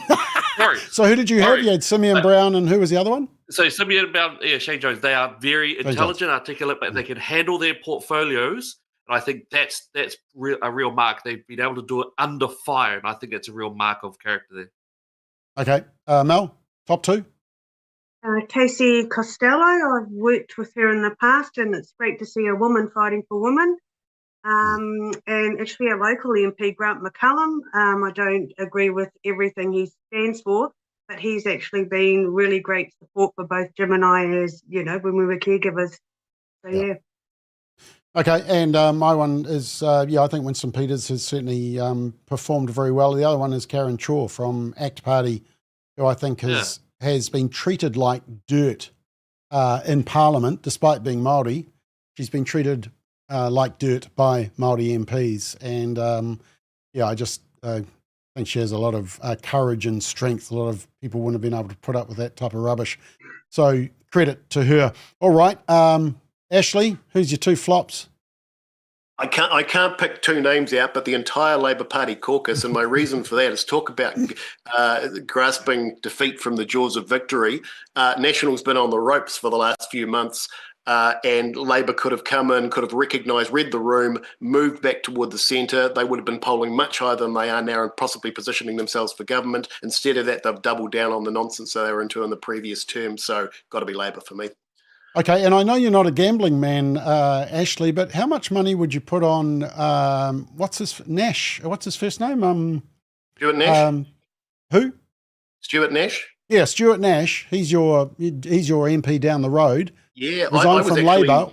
Sorry. So who did you have? You had Simeon Brown, and who was the other one? So Simeon Brown, Shane Jones. They are very intelligent, articulate, but they can handle their portfolios. And I think that's a real mark. They've been able to do it under fire, and I think that's a real mark of character there. Okay, Mel, top two. Casey Costello, I've worked with her in the past, and it's great to see a woman fighting for women. And actually a local MP, Grant McCullum, I don't agree with everything he stands for, but he's actually been really great support for both Jim and I as, when we were caregivers. So, yeah. Okay, and my one is, I think Winston Peters has certainly performed very well. The other one is Karen Chaw from ACT Party, who I think has been treated like dirt in Parliament, despite being Māori. She's been treated like dirt by Māori MPs. And, I just think she has a lot of courage and strength. A lot of people wouldn't have been able to put up with that type of rubbish. So credit to her. All right, Ashley, who's your two flops? I can't pick two names out, but the entire Labour Party caucus, and my reason for that is talk about grasping defeat from the jaws of victory. National's been on the ropes for the last few months, and Labour could have come in, could have recognised, read the room, moved back toward the centre. They would have been polling much higher than they are now and possibly positioning themselves for government. Instead of that, they've doubled down on the nonsense they were into in the previous term, so got to be Labour for me. Okay, and I know you're not a gambling man, Ashley, but how much money would you put on what's his first name? Stuart Nash. Who? Stuart Nash. Yeah, Stuart Nash. He's your MP down the road. Yeah, resigned from Labour.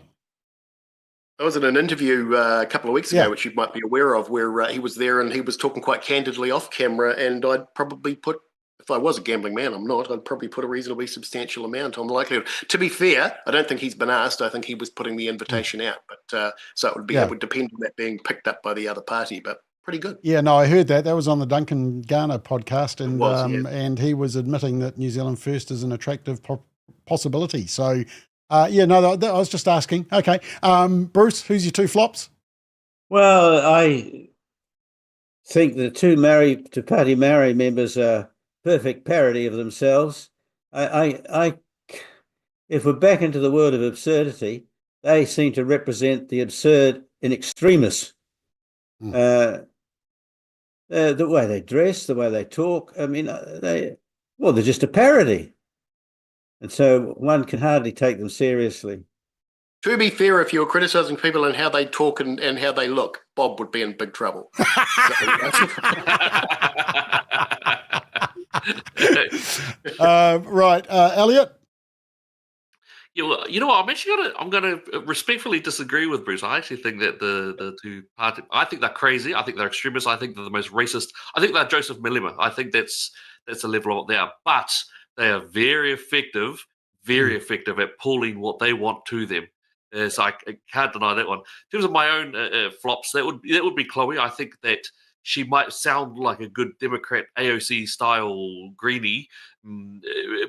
I was in an interview a couple of weeks ago, which you might be aware of, where he was there and he was talking quite candidly off camera, and I'd probably put. If I was a gambling man, I'm not, I'd probably put a reasonably substantial amount on the likelihood. To be fair, I don't think he's been asked. I think he was putting the invitation out. But so it would depend on that being picked up by the other party, but pretty good. Yeah, no, I heard that. That was on the Duncan Garner podcast, and and he was admitting that New Zealand First is an attractive possibility. So, I was just asking. Okay. Bruce, who's your two flops? Well, I think the two Party Maori members are perfect parody of themselves. If we're back into the world of absurdity, they seem to represent the absurd in extremis. The way they dress, the way they talk. I mean, they're just a parody, and so one can hardly take them seriously. To be fair, if you were criticising people and how they talk and how they look, Bob would be in big trouble. Right, Elliot? Yeah, well, you know what? I'm gonna respectfully disagree with Bruce. I actually think that the two parties, I think they're crazy. I think they're extremists. I think they're the most racist. I think they're Joseph Malema. I think that's the level of what they are. But they are very effective at pulling what they want to them. So I can't deny that one. In terms of my own flops, that would be Chloe. I think that she might sound like a good Democrat AOC style greenie,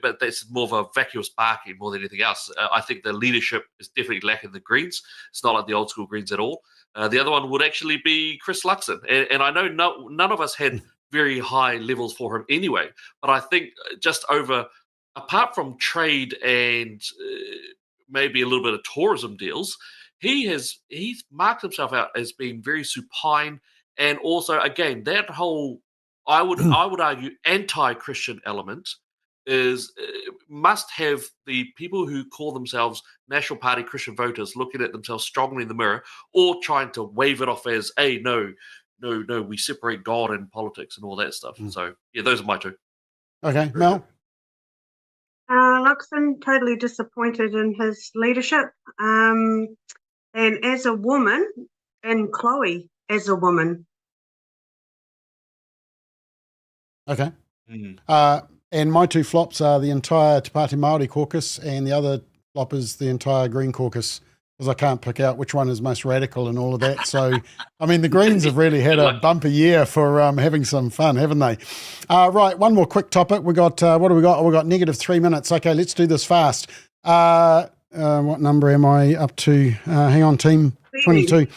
but that's more of a vacuous barking more than anything else. I think the leadership is definitely lacking the Greens. It's not like the old school Greens at all. The other one would actually be Chris Luxon. And I know none of us had very high levels for him anyway, but I think just apart from trade and maybe a little bit of tourism deals, he's marked himself out as being very supine. And also, again, that whole, I would argue, anti-Christian element is must have the people who call themselves National Party Christian voters looking at themselves strongly in the mirror, or trying to wave it off as, hey, no, we separate God and politics and all that stuff. So, yeah, those are my two. Okay, Mel? Luxon, totally disappointed in his leadership. And as a woman, and Chloe as a woman. Okay. And my two flops are the entire Te Pāti Māori caucus, and the other flop is the entire Green caucus, because I can't pick out which one is most radical and all of that. So, I mean, the Greens have really had a bumper year for having some fun, haven't they? Right, one more quick topic. We got, what do we got? We got -3 minutes. Okay, let's do this fast. What number am I up to? Hang on, team 22.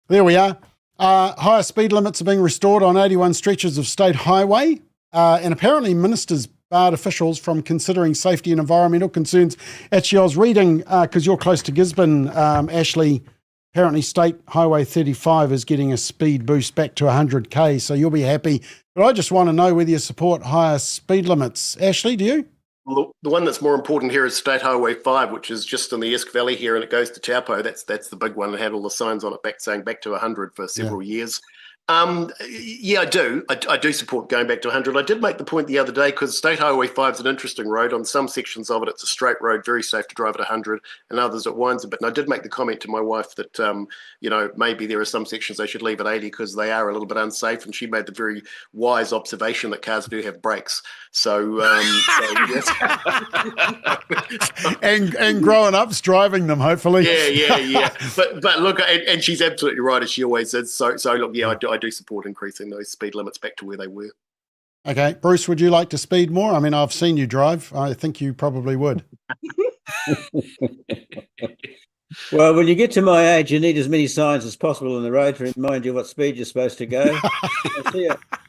There we are. Higher speed limits are being restored on 81 stretches of state highway. And apparently ministers barred officials from considering safety and environmental concerns. Actually, I was reading, because you're close to Gisborne, Ashley, apparently State Highway 35 is getting a speed boost back to 100k, so you'll be happy. But I just want to know whether you support higher speed limits. Ashley, do you? Well, the one that's more important here is State Highway 5, which is just in the Esk Valley here, and it goes to Taupo. That's the big one that had all the signs on it saying back to 100 for several years. Yeah, I do. I do support going back to 100. I did make the point the other day, because State Highway 5 is an interesting road. On some sections of it, it's a straight road, very safe to drive at 100, and others it winds a bit. And I did make the comment to my wife that, maybe there are some sections they should leave at 80 because they are a little bit unsafe. And she made the very wise observation that cars do have brakes. So yes. and growing up's driving them, hopefully. Yeah. But look, and she's absolutely right, as she always says. So look, yeah, I do support increasing those speed limits back to where they were. Okay. Bruce, would you like to speed more? I mean, I've seen you drive. I think you probably would. Well, when you get to my age, you need as many signs as possible on the road to remind you what speed you're supposed to go.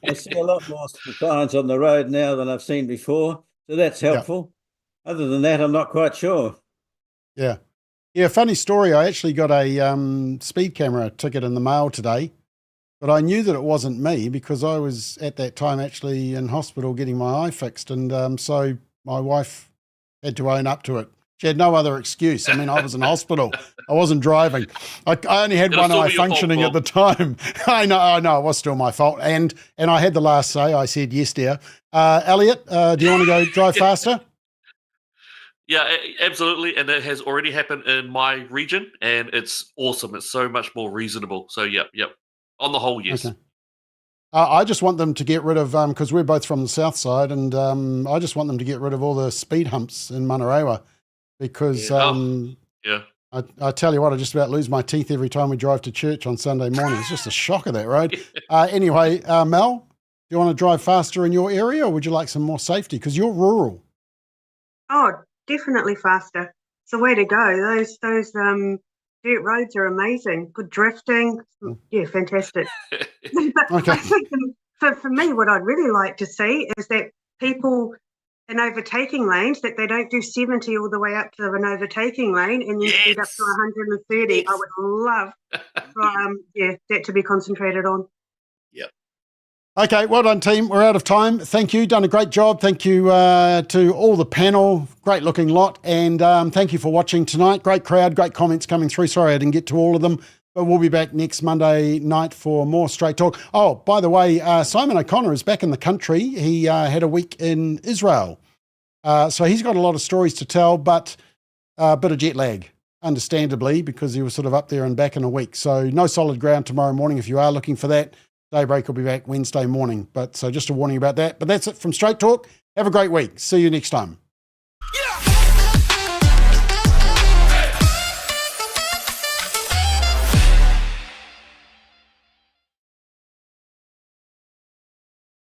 I see a lot more signs on the road now than I've seen before, so that's helpful. Yeah. Other than that, I'm not quite sure. Yeah. Funny story. I actually got a speed camera ticket in the mail today. But I knew that it wasn't me, because I was at that time actually in hospital getting my eye fixed. And so my wife had to own up to it. She had no other excuse. I mean, I was in hospital. I wasn't driving. I only had one eye functioning at the time. I know. It was still my fault. And I had the last say. I said, yes, dear. Elliot, do you want to go drive faster? Yeah, absolutely. And it has already happened in my region. And it's awesome. It's so much more reasonable. So, yep. On the whole, yes. Okay. I just want them to get rid of, because we're both from the south side, and I just want them to get rid of all the speed humps in Manarewa, because I tell you what, I just about lose my teeth every time we drive to church on Sunday morning. It's just a shock of that road. Anyway, Mel, do you want to drive faster in your area, or would you like some more safety? Because you're rural. Oh, definitely faster. It's the way to go. Those dirt roads are amazing. Good drifting. Yeah, fantastic. Okay. I think for me, what I'd really like to see is that people in overtaking lanes, that they don't do 70 all the way up to an overtaking lane and then speed up to 130. Yes. I would love that to be concentrated on. Yep. Okay, well done, team. We're out of time. Thank you. Done a great job. Thank you to all the panel. Great looking lot. And thank you for watching tonight. Great crowd, great comments coming through. Sorry I didn't get to all of them, but we'll be back next Monday night for more Straight Talk. Oh, by the way, Simon O'Connor is back in the country. He had a week in Israel. So he's got a lot of stories to tell, but a bit of jet lag, understandably, because he was sort of up there and back in a week. So no solid ground tomorrow morning if you are looking for that. Daybreak will be back Wednesday morning. But so just a warning about that. But that's it from Straight Talk. Have a great week. See you next time.